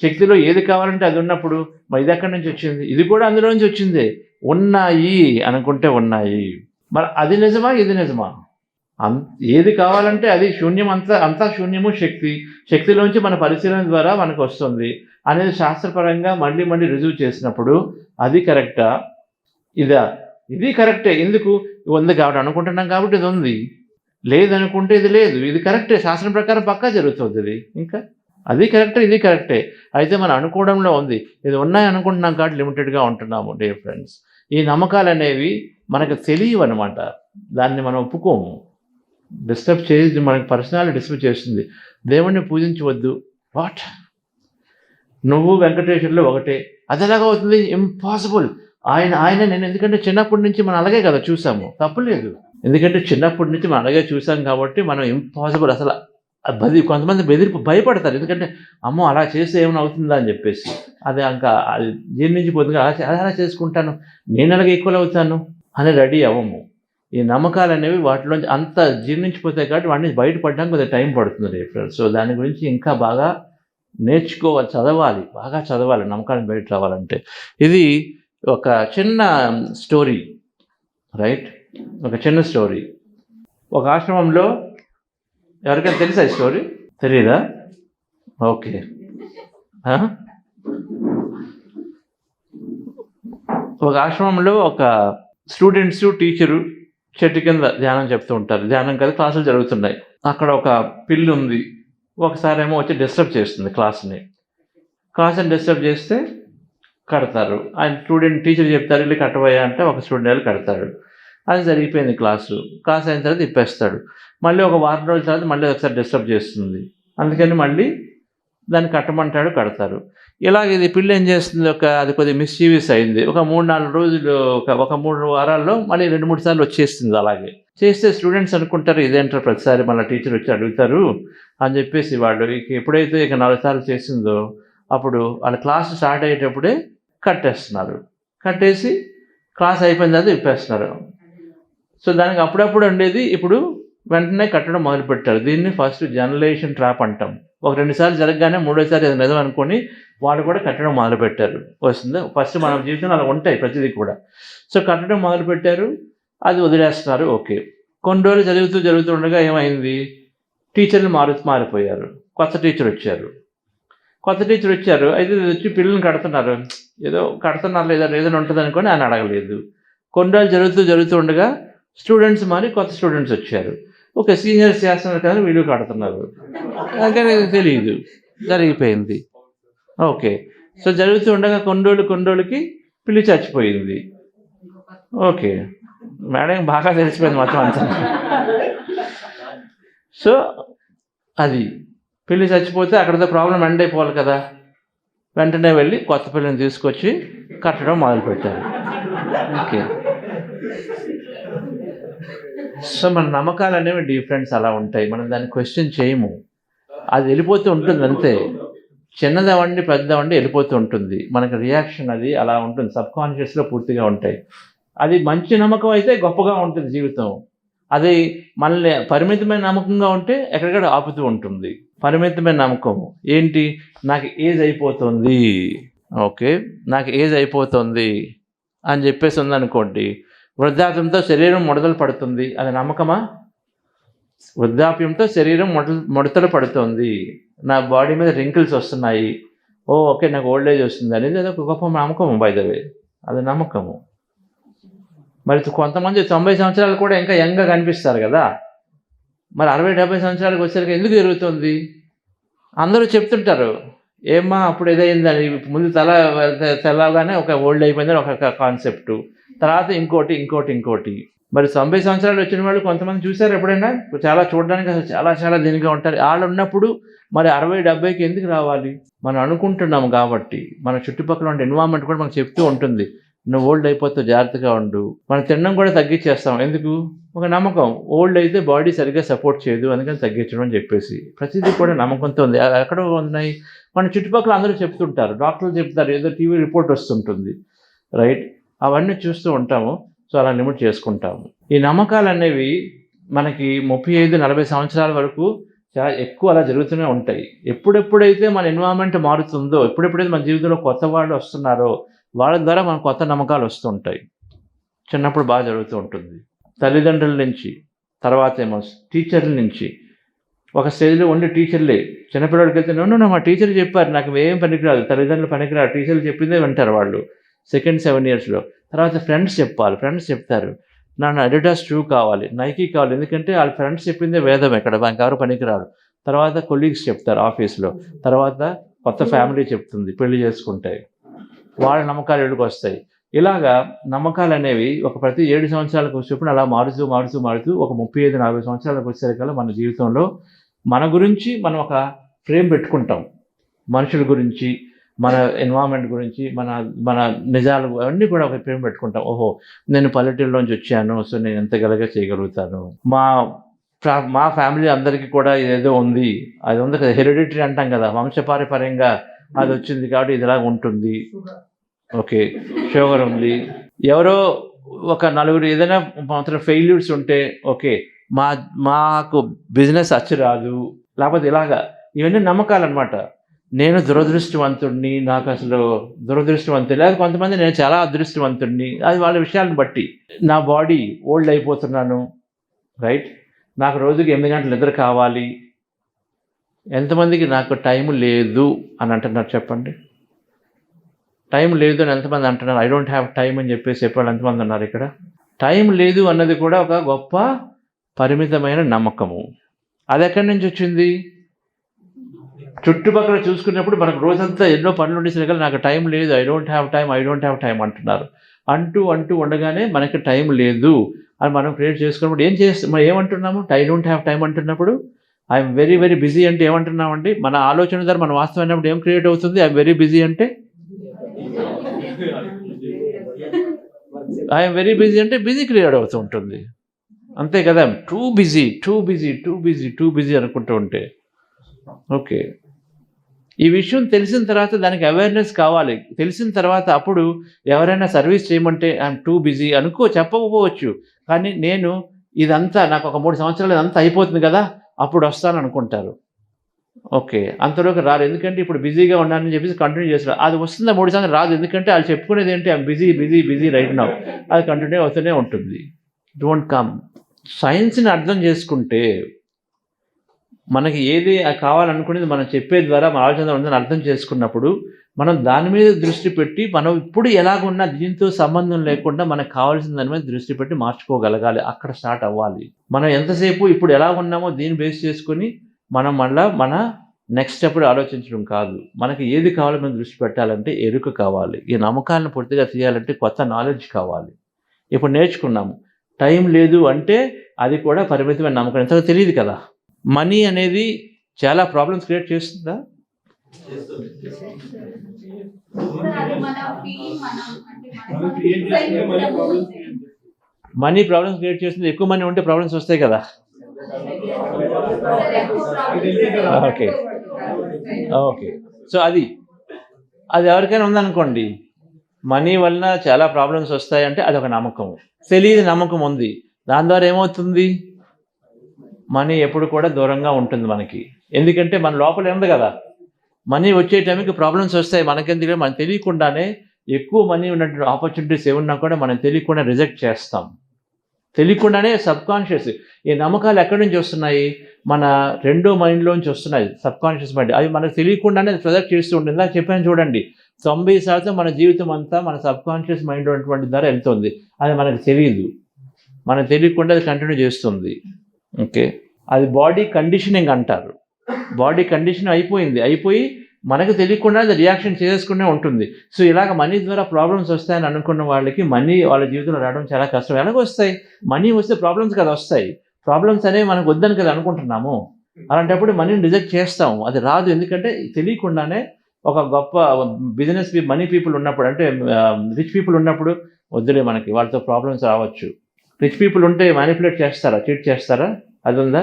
శక్తిలో ఏది కావాలంటే అది ఉన్నప్పుడు మరి ఇది ఎక్కడి నుంచి వచ్చింది? ఇది కూడా అందులో నుంచి వచ్చిందే. ఉన్నాయి అనుకుంటే ఉన్నాయి. మరి అది నిజమా, ఇది నిజమా? ఏది కావాలంటే అది శూన్యం, అంతా శూన్యము శక్తిలోంచి మన పరిశీలన ద్వారా మనకు వస్తుంది అనేది శాస్త్రపరంగా మళ్ళీ రుజువు చేసినప్పుడు అది కరెక్టా, ఇది కరెక్టే. ఎందుకు ఉంది కాబట్టి అనుకుంటున్నాం కాబట్టి ఇది ఉంది, లేదనుకుంటే ఇది లేదు. ఇది కరెక్టే, శాస్త్రం ప్రకారం పక్కా జరుగుతుంది. ఇది ఇంకా అది కరెక్టే, ఇది కరెక్టే. అయితే మనం అనుకోవడంలో ఉంది, ఇది ఉన్నాయి అనుకుంటున్నాం కాబట్టి లిమిటెడ్గా ఉంటున్నాము. డియర్ ఫ్రెండ్స్, ఈ నమ్మకాలు అనేవి మనకు తెలియవు అనమాట. దాన్ని మనం ఒప్పుకోము. డిస్టర్బ్ చేసి మనకి పర్సనాలిటీ డిస్టర్బ్ చేస్తుంది. దేవుణ్ణి పూజించవద్దు. వాట్, నువ్వు వెంకటేశ్వర్లో ఒకటే, అది ఎలాగ అవుతుంది? ఇంపాసిబుల్. ఆయన నేను, ఎందుకంటే చిన్నప్పటి నుంచి మనం అలాగే కదా చూసాము, తప్పులేదు. ఎందుకంటే చిన్నప్పటి నుంచి మనం అలాగే చూసాం కాబట్టి మనం ఇంపాసిబుల్ అసలు కొంతమంది భయపడతారు. ఎందుకంటే అమ్మో అలా చేస్తే ఏమైనా అవుతుందా అని చెప్పేసి, అది ఇంకా అది జీర్ణించిపోతుంది. అలా చేసుకుంటాను, నేను అలాగే ఈక్వల్ అవుతాను అని రెడీ అవ్వము. ఈ నమ్మకాలు అనేవి వాటిలోంచి అంత జీర్ణించిపోతాయి కాబట్టి వాటిని బయటపడడానికి కొద్దిగా టైం పడుతుంది. సో దాని గురించి ఇంకా బాగా నేర్చుకోవాలి, చదవాలి, బాగా చదవాలి నమ్మకాలను బయట రావాలంటే. ఇది ఒక చిన్న స్టోరీ, రైట్? ఒక చిన్న స్టోరీ. ఒక ఆశ్రమంలో, ఎవరికైనా తెలుసా ఈ స్టోరీ? తెలీదా? ఓకే, ఒక ఆశ్రమంలో ఒక స్టూడెంట్స్, టీచరు చెట్టు కింద ధ్యానం చెప్తూ ఉంటారు. ధ్యానం కదా, క్లాసులు జరుగుతున్నాయి. అక్కడ ఒక పిల్లి ఉంది. ఒకసారి ఏమో వచ్చి డిస్టర్బ్ చేస్తుంది క్లాస్ని డిస్టర్బ్ చేస్తే కడతారు. ఆయన టీచర్ చెప్తారు వెళ్ళి కట్టబోయా అంటే ఒక స్టూడెంట్ వెళ్ళి కడతాడు. అది జరిగిపోయింది. క్లాస్ అయిన తర్వాత ఇప్పేస్తాడు. మళ్ళీ ఒక వారం రోజుల తర్వాత మళ్ళీ ఒకసారి డిస్టర్బ్ చేస్తుంది. అందుకని మళ్ళీ దాన్ని కట్టమంటాడు, కడతారు. ఇలాగ ఇది పిల్లి ఏం చేస్తుంది, అది కొద్దిగా మిస్చీవియస్ అయింది. ఒక 3-4 రోజులు, ఒక 3 వారాల్లో మళ్ళీ 2-3 సార్లు వచ్చేస్తుంది. అలాగే చేస్తే స్టూడెంట్స్ అనుకుంటారు ఇదేంటారు ప్రతిసారి మళ్ళీ టీచర్ వచ్చి అడుగుతారు అని చెప్పేసి వాళ్ళు ఎప్పుడైతే 4 సార్లు చేసిందో అప్పుడు వాళ్ళ క్లాస్ స్టార్ట్ అయ్యేటప్పుడే కట్టేస్తున్నారు. కట్టేసి క్లాస్ అయిపోయిన తర్వాత ఇప్పేస్తున్నారు. సో దానికి అప్పుడప్పుడు ఉండేది ఇప్పుడు వెంటనే కట్టడం మొదలుపెట్టారు. దీన్ని ఫస్ట్ జనరేషన్ ట్రాప్ అంటాం. 1-2 సార్లు జరగగానే 3వసారి అది నిజం అనుకొని వాళ్ళు కూడా కట్టడం మొదలుపెట్టారు. వస్తుంది ఫస్ట్ మన జీవితంలో అలా ఉంటాయి ప్రతిదీ కూడా. సో కట్టడం మొదలుపెట్టారు, అది వదిలేస్తున్నారు. ఓకే, కొన్ని రోజులు జరుగుతూ ఉండగా ఏమైంది, టీచర్లు మారిపోయారు. కొత్త టీచర్ వచ్చారు. కొత్త టీచర్ వచ్చారు, అయితే వచ్చి పిల్లల్ని కడుతున్నారు, ఏదో కడుతున్నారు లేదా ఏదైనా ఉంటుంది అనుకొని ఆయన అడగలేదు. కొన్ని రోజులు జరుగుతూ ఉండగా స్టూడెంట్స్ మారి కొత్త స్టూడెంట్స్ వచ్చారు. ఓకే, సీనియర్స్ చేస్తున్నారు కానీ వీళ్ళు కడుతున్నారు, కానీ తెలియదు, జరిగిపోయింది. ఓకే, సో జరుగుతూ ఉండగా కొన్ని రోజులకి పిల్లి చచ్చిపోయింది. ఓకే, మేడం బాగా తెలిసిపోయింది మొత్తం అంతా. సో అది పిల్లి చచ్చిపోతే అక్కడితో ప్రాబ్లం ఎండ్ అయిపోవాలి కదా, వెంటనే వెళ్ళి కొత్త పిల్లిని తీసుకొచ్చి కట్టడం మొదలుపెట్టారు. ఓకే, సో మన నమ్మకాలు అనేవి డిఫరెంట్స్ అలా ఉంటాయి, మనం దాన్ని క్వశ్చన్ చేయము, అది వెళ్ళిపోతూ ఉంటుంది అంతే. చిన్నదవండి పెద్దవండి వెళ్ళిపోతూ ఉంటుంది, మనకి రియాక్షన్ అది అలా ఉంటుంది, సబ్కాన్షియస్లో పూర్తిగా ఉంటాయి. అది మంచి నమ్మకం అయితే గొప్పగా ఉంటుంది జీవితం, అది మనల్ని పరిమితమైన నమ్మకంగా ఉంటే ఎక్కడికక్కడ ఆపుతూ ఉంటుంది. పరిమితమైన నమ్మకం ఏంటి, నాకు ఏజ్ అయిపోతుంది, ఓకే నాకు ఏజ్ అయిపోతుంది అని చెప్పేసి ఉందనుకోండి, వృద్ధాప్యంతో శరీరం ముడతలు పడుతుంది, అది నమ్మకమా? వృద్ధాప్యంతో శరీరం ముడతలు పడుతుంది, నా బాడీ మీద రింకిల్స్ వస్తున్నాయి, ఓకే నాకు ఓల్డ్ ఏజ్ వస్తుంది అనేది అది ఒక గొప్ప నమ్మకము, బై ద వే అది నమ్మకము. మరి కొంతమంది 90 సంవత్సరాలు కూడా ఇంకా యంగ్గా కనిపిస్తారు కదా, మరి 60-70 సంవత్సరాలకు వచ్చేసరికి ఎందుకు జరుగుతుంది? అందరూ చెప్తుంటారు, ఏమ్మా అప్పుడు ఏదైందని, ముందు తెల్లగానే ఒక ఓల్డ్ అయిపోయిందని ఒక కాన్సెప్టు, తర్వాత ఇంకోటి. మరి 90 సంవత్సరాలు వచ్చిన వాళ్ళు కొంతమంది చూసారు ఎప్పుడైనా? చాలా చూడడానికి అసలు చాలా దీనిగా ఉంటారు. వాళ్ళు ఉన్నప్పుడు మరి 60-70కి ఎందుకు రావాలి? మనం అనుకుంటున్నాము కాబట్టి మన చుట్టుపక్కల ఉండే ఎన్విరాన్మెంట్ కూడా మనకు చెప్తూ ఉంటుంది, నువ్వు ఓల్డ్ అయిపోతావు జాగ్రత్తగా ఉండు. మనం తినడం కూడా తగ్గించేస్తాం, ఎందుకు? ఒక నమ్మకం, ఓల్డ్ అయితే బాడీ సరిగ్గా సపోర్ట్ చేయదు అందుకని తగ్గించడం అని చెప్పేసి ప్రతిదీ కూడా నమ్మకంతో ఉంది. ఎక్కడ ఉన్నాయి? మన చుట్టుపక్కల అందరూ చెప్తుంటారు, డాక్టర్లు చెప్తారు, ఏదో టీవీ రిపోర్ట్ వస్తుంటుంది, రైట్? అవన్నీ చూస్తూ ఉంటాము, సో అలా లిమిట్ చేసుకుంటాము. ఈ నమ్మకాలు అనేవి మనకి 35-40 సంవత్సరాల వరకు చాలా ఎక్కువ అలా జరుగుతూనే ఉంటాయి. ఎప్పుడెప్పుడైతే మన ఎన్విరాన్మెంట్ మారుతుందో, ఎప్పుడెప్పుడైతే మన జీవితంలో కొత్త వాళ్ళు వస్తున్నారో వాళ్ళ ద్వారా మనకు కొత్త నమ్మకాలు వస్తుంటాయి. చిన్నప్పుడు బాగా జరుగుతూ ఉంటుంది, తల్లిదండ్రుల నుంచి, తర్వాత ఏమో టీచర్ల నుంచి. ఒక స్టేజ్లో ఉండే టీచర్లే చిన్నపిల్లడికి వెళ్తే నన్ను మా టీచర్ చెప్పారు, నాకు ఏం పనికిరాదు, తల్లిదండ్రులు పనికిరాదు, టీచర్లు చెప్పిందే వింటారు వాళ్ళు సెకండ్ 7 ఇయర్స్లో. తర్వాత ఫ్రెండ్స్ చెప్తారు, నన్ను అడిడాస్ షూ కావాలి, నైకీ కావాలి, ఎందుకంటే వాళ్ళ ఫ్రెండ్స్ చెప్పిందే వేదం, ఎక్కడ ఎవరు పనికిరారు. తర్వాత కొలీగ్స్ చెప్తారు ఆఫీస్లో, తర్వాత కొత్త ఫ్యామిలీ చెప్తుంది, పెళ్లి చేసుకుంటాయి, వాళ్ళ నమ్మకాలు ఎడుకు వస్తాయి. ఇలాగా నమ్మకాలు అనేవి ప్రతి 7 సంవత్సరాలకు వచ్చేప్పుడు అలా మారుతూ ఒక 35-40 సంవత్సరాలకు వచ్చేసరికల్లా మన జీవితంలో మన గురించి మనం ఒక ఫ్రేమ్ పెట్టుకుంటాం, మనుషుల గురించి, మన ఎన్విరాన్మెంట్ గురించి, మన నిజాలు అన్నీ కూడా ఒక ఫ్రేమ్ పెట్టుకుంటాం. ఓహో నేను పల్లెటూరులోంచి వచ్చాను, సో నేను ఎంత చేయగలుగుతాను, మా ఫ్యామిలీ అందరికీ కూడా ఏదో ఉంది, అది ఉంది కదా, హెరిడిటరీ అంటాం కదా, వంశపారంపర్యంగా అది వచ్చింది కాబట్టి ఇదిలా ఉంటుంది, ఓకే షుగర్ ఉంది, ఎవరో ఒక నలుగురు ఏదైనా మాత్రం ఫెయిల్యూర్స్ ఉంటే ఓకే మాకు బిజినెస్ రాదు, లేకపోతే ఇలాగా, ఇవన్నీ నమ్మకాలు అనమాట. నేను దురదృష్టవంతుడిని, నాకు అసలు దురదృష్టవంతుడు, లేదా కొంతమంది నేను చాలా అదృష్టవంతుడిని, అది వాళ్ళ విషయాలను బట్టి. నా బాడీ ఓల్డ్ అయిపోతున్నాను, రైట్, నాకు రోజుకి 8 గంటలు నిద్ర కావాలి. ఎంతమందికి నాకు టైం లేదు అని అంటున్నారు చెప్పండి? టైం లేదు అని ఎంతమంది అంటున్నారు? ఐ డోంట్ హ్యావ్ టైం అని చెప్పేసి చెప్పాలి ఎంతమంది ఉన్నారు ఇక్కడ? టైం లేదు అన్నది కూడా ఒక గొప్ప పరిమితమైన నమ్మకము. అది ఎక్కడి నుంచి వచ్చింది? చుట్టుపక్కల చూసుకున్నప్పుడు మనకు రోజంతా ఎన్నో పనులు ఉండేసరికి నాకు టైం లేదు, ఐ డోంట్ హ్యావ్ టైం అంటున్నారు. అంటూ ఉండగానే మనకి టైం లేదు అని మనం క్రియేట్ చేసుకున్నప్పుడు మనం ఏమంటున్నాము? ఐ డోంట్ హ్యావ్ టైం అంటున్నప్పుడు ఐఎమ్ వెరీ వెరీ బిజీ అంటే ఏమంటున్నామండి? మన ఆలోచన ద్వారా మన వాస్తవం అయినప్పుడు ఏం క్రియేట్ అవుతుంది? ఐఎమ్ వెరీ బిజీ అంటే ఐఎమ్ వెరీ బిజీ అంటే బిజీ క్రియేట్ అవుతూ ఉంటుంది, అంతే కదా. టూ బిజీ అనుకుంటూ ఉంటే ఓకే. ఈ విషయం తెలిసిన తర్వాత దానికి అవేర్నెస్ కావాలి. తెలిసిన తర్వాత అప్పుడు ఎవరైనా సర్వీస్ చేయమంటే ఐఎమ్ టూ బిజీ చెప్పకపోవచ్చు, కానీ నేను ఇదంతా నాకు ఒక 3 సంవత్సరాలు ఇదంతా అయిపోతుంది కదా అప్పుడు వస్తాను అనుకుంటారు. ఓకే, అంతలోకి రారు, ఎందుకంటే ఇప్పుడు బిజీగా ఉన్నానని చెప్పేసి కంటిన్యూ చేస్తారు. అది వస్తుందా 3 సంవత్సరాలు రాదు, ఎందుకంటే వాళ్ళు చెప్పుకునేది ఏంటి? ఐఎమ్ బిజీ రైట్ నౌ, అది కంటిన్యూ అవుతూనే ఉంటుంది. Don't come. సైన్స్ని అర్థం చేసుకుంటే మనకి ఏది కావాలనుకునేది మనం చెప్పే ద్వారా మన ఆలోచన ఉందని అర్థం చేసుకున్నప్పుడు మనం దాని మీద దృష్టి పెట్టి మనం ఇప్పుడు ఎలాగున్నా దీంతో సంబంధం లేకుండా మనకు కావాల్సిన దాని మీద దృష్టి పెట్టి మార్చుకోగలగాలి. అక్కడ స్టార్ట్ అవ్వాలి. మనం ఎంతసేపు ఇప్పుడు ఎలా ఉన్నామో దీన్ని బేస్ చేసుకొని మనం మళ్ళీ మన నెక్స్ట్ స్టెప్ ఆలోచించడం కాదు. మనకి ఏది కావాలో మనం దృష్టి పెట్టాలంటే ఎరుక కావాలి. ఈ నమ్మకాలను పూర్తిగా తీయాలంటే కొత్త నాలెడ్జ్ కావాలి. ఇప్పుడు నేర్చుకున్నాము. టైం లేదు అంటే అది కూడా పరిమితమైన నమ్మకం. ఎంతగా తెలియదు కదా. మనీ అనేది చాలా ప్రాబ్లమ్స్ క్రియేట్ చేస్తుందా? మనీ ప్రాబ్లమ్స్ క్రియేట్ చేస్తుంది. ఎక్కువ మనీ ఉంటే ప్రాబ్లమ్స్ వస్తాయి కదా. Okay okay. సో అది ఎవరికైనా ఉందనుకోండి, మనీ వలన చాలా ప్రాబ్లమ్స్ వస్తాయంటే అదొక నమ్మకం. తెలియని నమ్మకం ఉంది. దాని ద్వారా ఏమవుతుంది, మనీ ఎప్పుడు కూడా దూరంగా ఉంటుంది మనకి. ఎందుకంటే మన లోపల ఉంది కదా. మనీ వచ్చే టైంకి ప్రాబ్లమ్స్ వస్తాయి. మనకెందుకంటే మనం తెలియకుండానే ఎక్కువ మనీ ఉన్నటువంటి ఆపర్చునిటీస్ ఏమున్నా కూడా మనం తెలియకుండా రిజెక్ట్ చేస్తాం. తెలియకుండానే సబ్కాన్షియస్. ఈ నమ్మకాలు ఎక్కడి నుంచి వస్తున్నాయి? మన రెండో మైండ్లోంచి వస్తున్నాయి. సబ్కాన్షియస్ మైండ్ అవి మనకు తెలియకుండానే ప్రొజెక్ట్ చేస్తూ ఉంటుంది. ఇలా చెప్పాను చూడండి, 90% మన జీవితం అంతా మన సబ్కాన్షియస్ మైండ్ ఉన్నటువంటి ద్వారా వెళ్తుంది. అది మనకు తెలియదు. మనకు తెలియకుండా అది కంటిన్యూ చేస్తుంది. ఓకే, అది బాడీ కండిషనింగ్ అంటారు. బాడీ కండిషన్ అయిపోయి మనకు తెలియకుండా అది రియాక్షన్ చేసుకునే ఉంటుంది. సో ఇలాగ మనీ ద్వారా ప్రాబ్లమ్స్ వస్తాయని అనుకున్న వాళ్ళకి మనీ వాళ్ళ జీవితంలో రావడం చాలా కష్టం. ఎలాగ వస్తాయి? మనీ వస్తే ప్రాబ్లమ్స్ కదా వస్తాయి. ప్రాబ్లమ్స్ అనేవి మనకు వద్దని కదా అనుకుంటున్నాము. అలాంటప్పుడు మనీని రిజెక్ట్ చేస్తాము. అది రాదు. ఎందుకంటే తెలియకుండానే ఒక గొప్ప బిజినెస్ మనీ పీపుల్ ఉన్నప్పుడు, అంటే రిచ్ పీపుల్ ఉన్నప్పుడు వద్దులే మనకి వాళ్ళతో ప్రాబ్లమ్స్ రావచ్చు. రిచ్ పీపుల్ ఉంటే మ్యానిపులేట్ చేస్తారా, చీట్ చేస్తారా? అది ఉందా?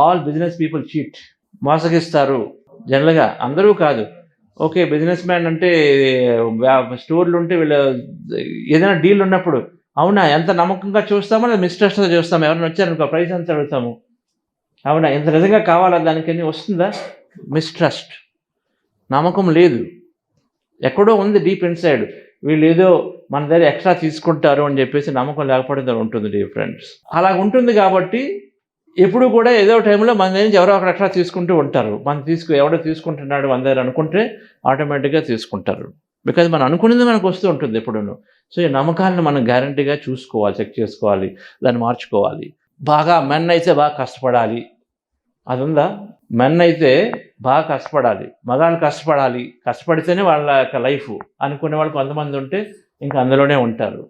ఆల్ బిజినెస్ పీపుల్ చీట్, మోసగిస్తారు. జనరల్గా అందరూ కాదు. ఓకే, బిజినెస్ మ్యాన్ అంటే స్టోర్లు ఉంటే వీళ్ళు ఏదైనా డీల్ ఉన్నప్పుడు అవునా ఎంత నమ్మకంగా చూస్తామో లేదా మిస్ట్రస్ట్గా చూస్తాము. ఎవరైనా వచ్చారనుకో ప్రైస్ ఎంత అడుగుతాము. అవునా ఎంత నిజంగా కావాలా దానికని వస్తుందా? మిస్ట్రస్ట్, నమ్మకం లేదు. ఎక్కడో ఉంది డీప్ ఇన్సైడ్. వీళ్ళు ఏదో మన దగ్గర ఎక్స్ట్రా తీసుకుంటారు అని చెప్పేసి నమ్మకం లేకపోవడం ఉంటుంది డియర్ ఫ్రెండ్స్. అలా ఉంటుంది కాబట్టి ఎప్పుడు కూడా ఏదో టైంలో మన దగ్గర నుంచి ఎవరో ఒకరు ఎక్స్ట్రా తీసుకుంటూ ఉంటారు. ఎవడో తీసుకుంటున్నాడు మన దగ్గర అనుకుంటే ఆటోమేటిక్గా తీసుకుంటారు. బికాజ్ మనం అనుకునేది మనకు వస్తూ ఉంటుంది ఎప్పుడూ. సో ఈ నమ్మకాలను మనం గ్యారంటీగా చూసుకోవాలి, చెక్ చేసుకోవాలి, దాన్ని మార్చుకోవాలి. బాగా మెన్ అయితే బాగా కష్టపడాలి, అది ఉందా? మెన్ అయితే బాగా కష్టపడాలి, మగాళ్ళు కష్టపడాలి, కష్టపడితేనే వాళ్ళ యొక్క లైఫ్ అనుకునే వాళ్ళు కొంతమంది ఉంటే ఇంకా అందులోనే ఉంటారు.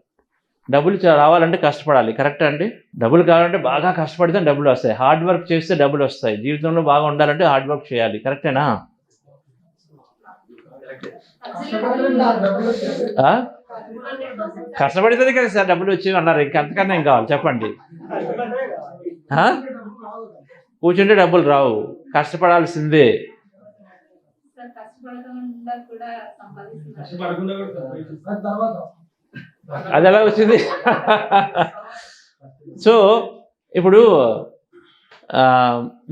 డబ్బులు రావాలంటే కష్టపడాలి, కరెక్టా అండి? డబ్బులు కావాలంటే బాగా కష్టపడితే డబ్బులు వస్తాయి. హార్డ్ వర్క్ చేస్తే డబ్బులు వస్తాయి. జీవితంలో బాగా ఉండాలంటే హార్డ్ వర్క్ చేయాలి, కరెక్టేనా? కష్టపడితేనే కదా సార్ డబ్బులు వచ్చేవి అన్నారు. ఇంకంతకన్నా ఏం కావాలి చెప్పండి? కూర్చుంటే డబ్బులు రావు, కష్టపడాల్సిందే. అది ఎలా వచ్చింది? సో ఇప్పుడు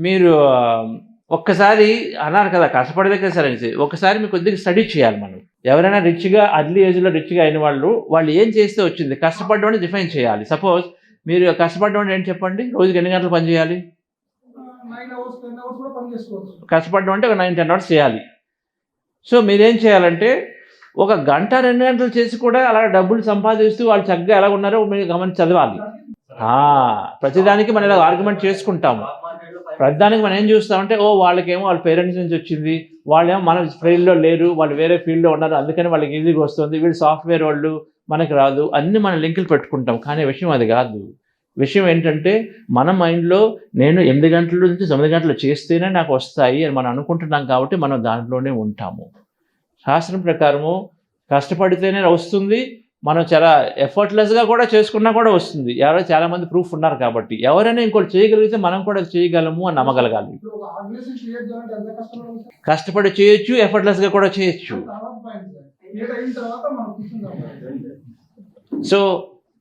మీరు ఒక్కసారి అన్నారు కదా కష్టపడేదే కదా సార్ అనేసి. ఒకసారి మీకు కొద్దిగా స్టడీ చేయాలి మనం. ఎవరైనా రిచ్గా అర్లీ ఏజ్లో రిచ్గా అయిన వాళ్ళు ఏం చేస్తే వచ్చింది? కష్టపడ్డం డిఫైన్ చేయాలి. సపోజ్ మీరు కష్టపడ్డం ఏంటి చెప్పండి? రోజుకి ఎన్ని గంటలు పని చేయాలి? కష్టపడ్డం అంటే ఒక 9-10 అవర్స్ చేయాలి. సో మీరేం చేయాలంటే ఒక గంట 2 గంటలు చేసి కూడా అలా డబ్బులు సంపాదిస్తూ వాళ్ళు చక్కగా ఎలా ఉన్నారో మీరు గమనించి చదవాలి. ప్రతిదానికి మనం ఇలా ఆర్గ్యుమెంట్ చేసుకుంటాము. ప్రతిదానికి మనం ఏం చూస్తామంటే వాళ్ళకేమో వాళ్ళ పేరెంట్స్ నుంచి వచ్చింది, వాళ్ళేమో మన ఫీల్డ్లో లేరు, వాళ్ళు వేరే ఫీల్డ్లో ఉన్నారు, అందుకని వాళ్ళకి ఈజీగా వస్తుంది, వీళ్ళు సాఫ్ట్వేర్ వాళ్ళు మనకి రాదు, అన్నీ మనం లింకులు పెట్టుకుంటాం. కానీ విషయం అది కాదు. విషయం ఏంటంటే మన మైండ్లో నేను 8 గంటల నుంచి 9 గంటలు చేస్తేనే నాకు వస్తాయి అని మనం అనుకుంటున్నాం కాబట్టి మనం దాంట్లోనే ఉంటాము. శాస్త్రం ప్రకారము కష్టపడితేనే వస్తుంది. మనం చాలా ఎఫర్ట్లెస్గా కూడా చేసుకున్నా కూడా వస్తుంది. ఎవరో చాలామంది ప్రూఫ్ ఉన్నారు కాబట్టి ఎవరైనా ఇంకోటి చేయగలిగితే మనం కూడా చేయగలము అని నమ్మగలగాలి. కష్టపడి చేయొచ్చు, ఎఫర్ట్లెస్గా కూడా చేయొచ్చు. సో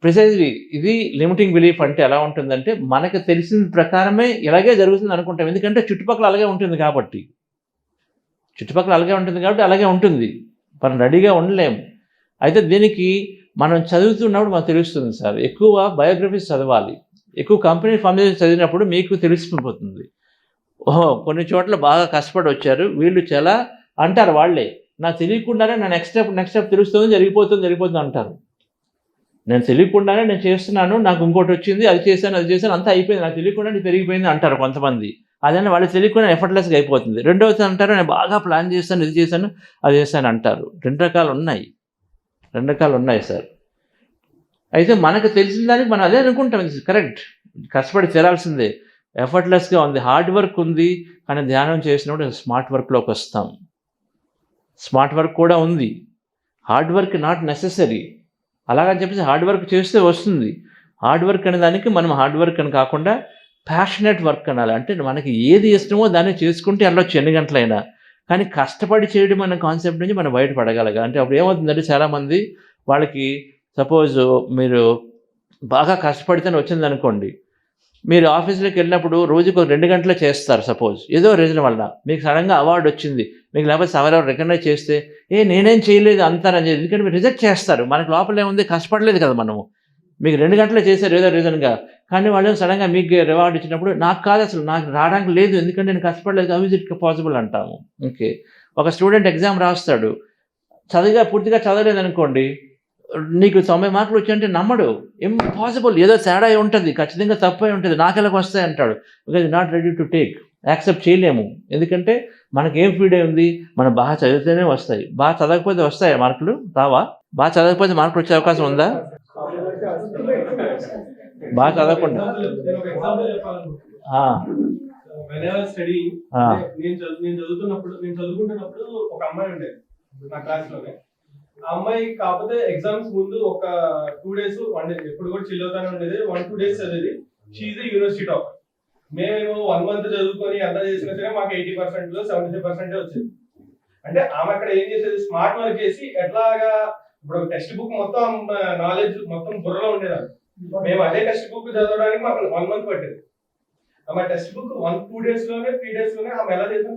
ప్రిసైజ్లీ ఇది లిమిటింగ్ బిలీఫ్ అంటే ఎలా ఉంటుందంటే మనకు తెలిసిన ప్రకారమే ఇలాగే జరుగుతుంది అనుకుంటాం. ఎందుకంటే చుట్టుపక్కల అలాగే ఉంటుంది కాబట్టి అలాగే ఉంటుంది. మనం రెడీగా ఉండలేము. అయితే దీనికి మనం చదువుతున్నప్పుడు మనకు తెలుస్తుంది సార్. ఎక్కువ బయోగ్రఫీస్ చదవాలి, ఎక్కువ కంపెనీ ఫార్మేషన్ చదివినప్పుడు మీకు తెలిసిపోతుంది. ఓహో కొన్ని చోట్ల బాగా కష్టపడి వచ్చారు వీళ్ళు చాలా అంటారు వాళ్ళే, నాకు తెలియకుండానే నా నెక్స్ట్ స్టెప్ తెలుస్తుంది, జరిగిపోతుంది అంటారు. నేను తెలియకుండానే నేను చేస్తున్నాను, నాకు ఇంకోటి వచ్చింది, అది చేశాను అంతా అయిపోయింది, నాకు తెలియకుండా పెరిగిపోయింది అంటారు కొంతమంది. అదే వాళ్ళు తెలియకుండా ఎఫర్ట్లెస్గా అయిపోతుంది. రెండవది అంటారు నేను బాగా ప్లాన్ చేశాను, ఇది చేశాను అది చేశాను అంటారు. రెండు రకాలు ఉన్నాయి సార్. అయితే మనకు తెలిసిన దానికి మనం అదే అనుకుంటాం, ఇది కరెక్ట్, కష్టపడి చేరాల్సిందే, ఎఫర్ట్లెస్గా ఉంది, హార్డ్ వర్క్ ఉంది. కానీ ధ్యానం చేసినప్పుడు స్మార్ట్ వర్క్లోకి వస్తాం. స్మార్ట్ వర్క్ కూడా ఉంది, హార్డ్ వర్క్ నాట్ నెసెసరీ. అలాగని చెప్పేసి హార్డ్ వర్క్ చేస్తే వస్తుంది. హార్డ్ వర్క్ అనే దానికి మనం హార్డ్ వర్క్ అని కాకుండా ప్యాషనెట్ వర్క్ అనాలి. అంటే మనకి ఏది ఇష్టమో దాన్ని చేసుకుంటే వెళ్ళొచ్చు ఎన్ని గంటలైనా. కానీ కష్టపడి చేయడం అనే కాన్సెప్ట్ నుంచి మనం బయటపడగలగా. అంటే అప్పుడు ఏమవుతుందంటే చాలామంది వాళ్ళకి సపోజ్ మీరు బాగా కష్టపడితేనే వచ్చింది అనుకోండి, మీరు ఆఫీస్లోకి వెళ్ళినప్పుడు రోజుకు 2 గంటలు చేస్తారు సపోజ్, ఏదో రీజన్ వల్ల మీకు సడన్గా అవార్డు వచ్చింది, మీకు లేకపోతే ఎవరెవరు రికగ్నైజ్ చేస్తే నేనేం చేయలేదు అంటారని, ఎందుకంటే మీరు రిజెక్ట్ చేస్తారు. మనకు లోపల ఏముంది, కష్టపడలేదు కదా మనము, మీకు 2 గంటలు చేశారు ఏదో రీజన్గా, కానీ వాళ్ళు సడన్గా మీకు రివార్డ్ ఇచ్చినప్పుడు నాకు కాదు అసలు, నాకు రావడానికి లేదు, ఎందుకంటే నేను కష్టపడలేదు, హౌ ఇస్ ఇట్ పాసిబుల్ అంటాము. ఓకే, ఒక స్టూడెంట్ ఎగ్జామ్ రాస్తాడు, పూర్తిగా చదవలేదు అనుకోండి, నీకు 90 మార్కులు వచ్చాయంటే నమ్మడు, ఇంపాసిబుల్, ఏదో తేడా ఉంటుంది, ఖచ్చితంగా తప్పై ఉంటుంది, నాకెలాగ వస్తాయి అంటాడు. Because not ready to take, accept చేయలేము. ఎందుకంటే మనకేం ఫీడ్ అయి ఉంది, మనం బాగా చదివితేనే వస్తాయి, బాగా చదవకపోతే వస్తాయా మార్కులు? రావా? బాగా చదవకపోతే మార్కులు వచ్చే అవకాశం ఉందా? బాగా చదవకుండా నేను చదువుకుంటున్నప్పుడు ఒక అమ్మాయి ఉండేది నా క్లాస్ లోనే. ఆ అమ్మాయి కాకపోతే ఎగ్జామ్స్ ముందు ఒక 2 days 1 day ఎప్పుడు కూడా చిల్ అవుతానే ఉండేది, 1-2 days చదివేది. She university topper. మేము 1 month చదువుకొని అంతా చేసినా సరే మాకు 80% లో 75% వచ్చేది. అంటే ఆమె అక్కడ ఏం చేసేది, స్మార్ట్ వర్క్ చేసి ఎట్లాగా, ఇప్పుడు టెక్స్ట్ బుక్ మొత్తం నాలెడ్జ్ మొత్తం బుర్రలో ఉండేదాన్ని. మేము అదే టెక్స్ట్ బుక్ చదవడానికి మాకు 1 month పట్టేది. ఆమె టెక్స్ట్ బుక్ 1-2 days లోనే 3 days లోనే ఆమె ఎలా చేసాం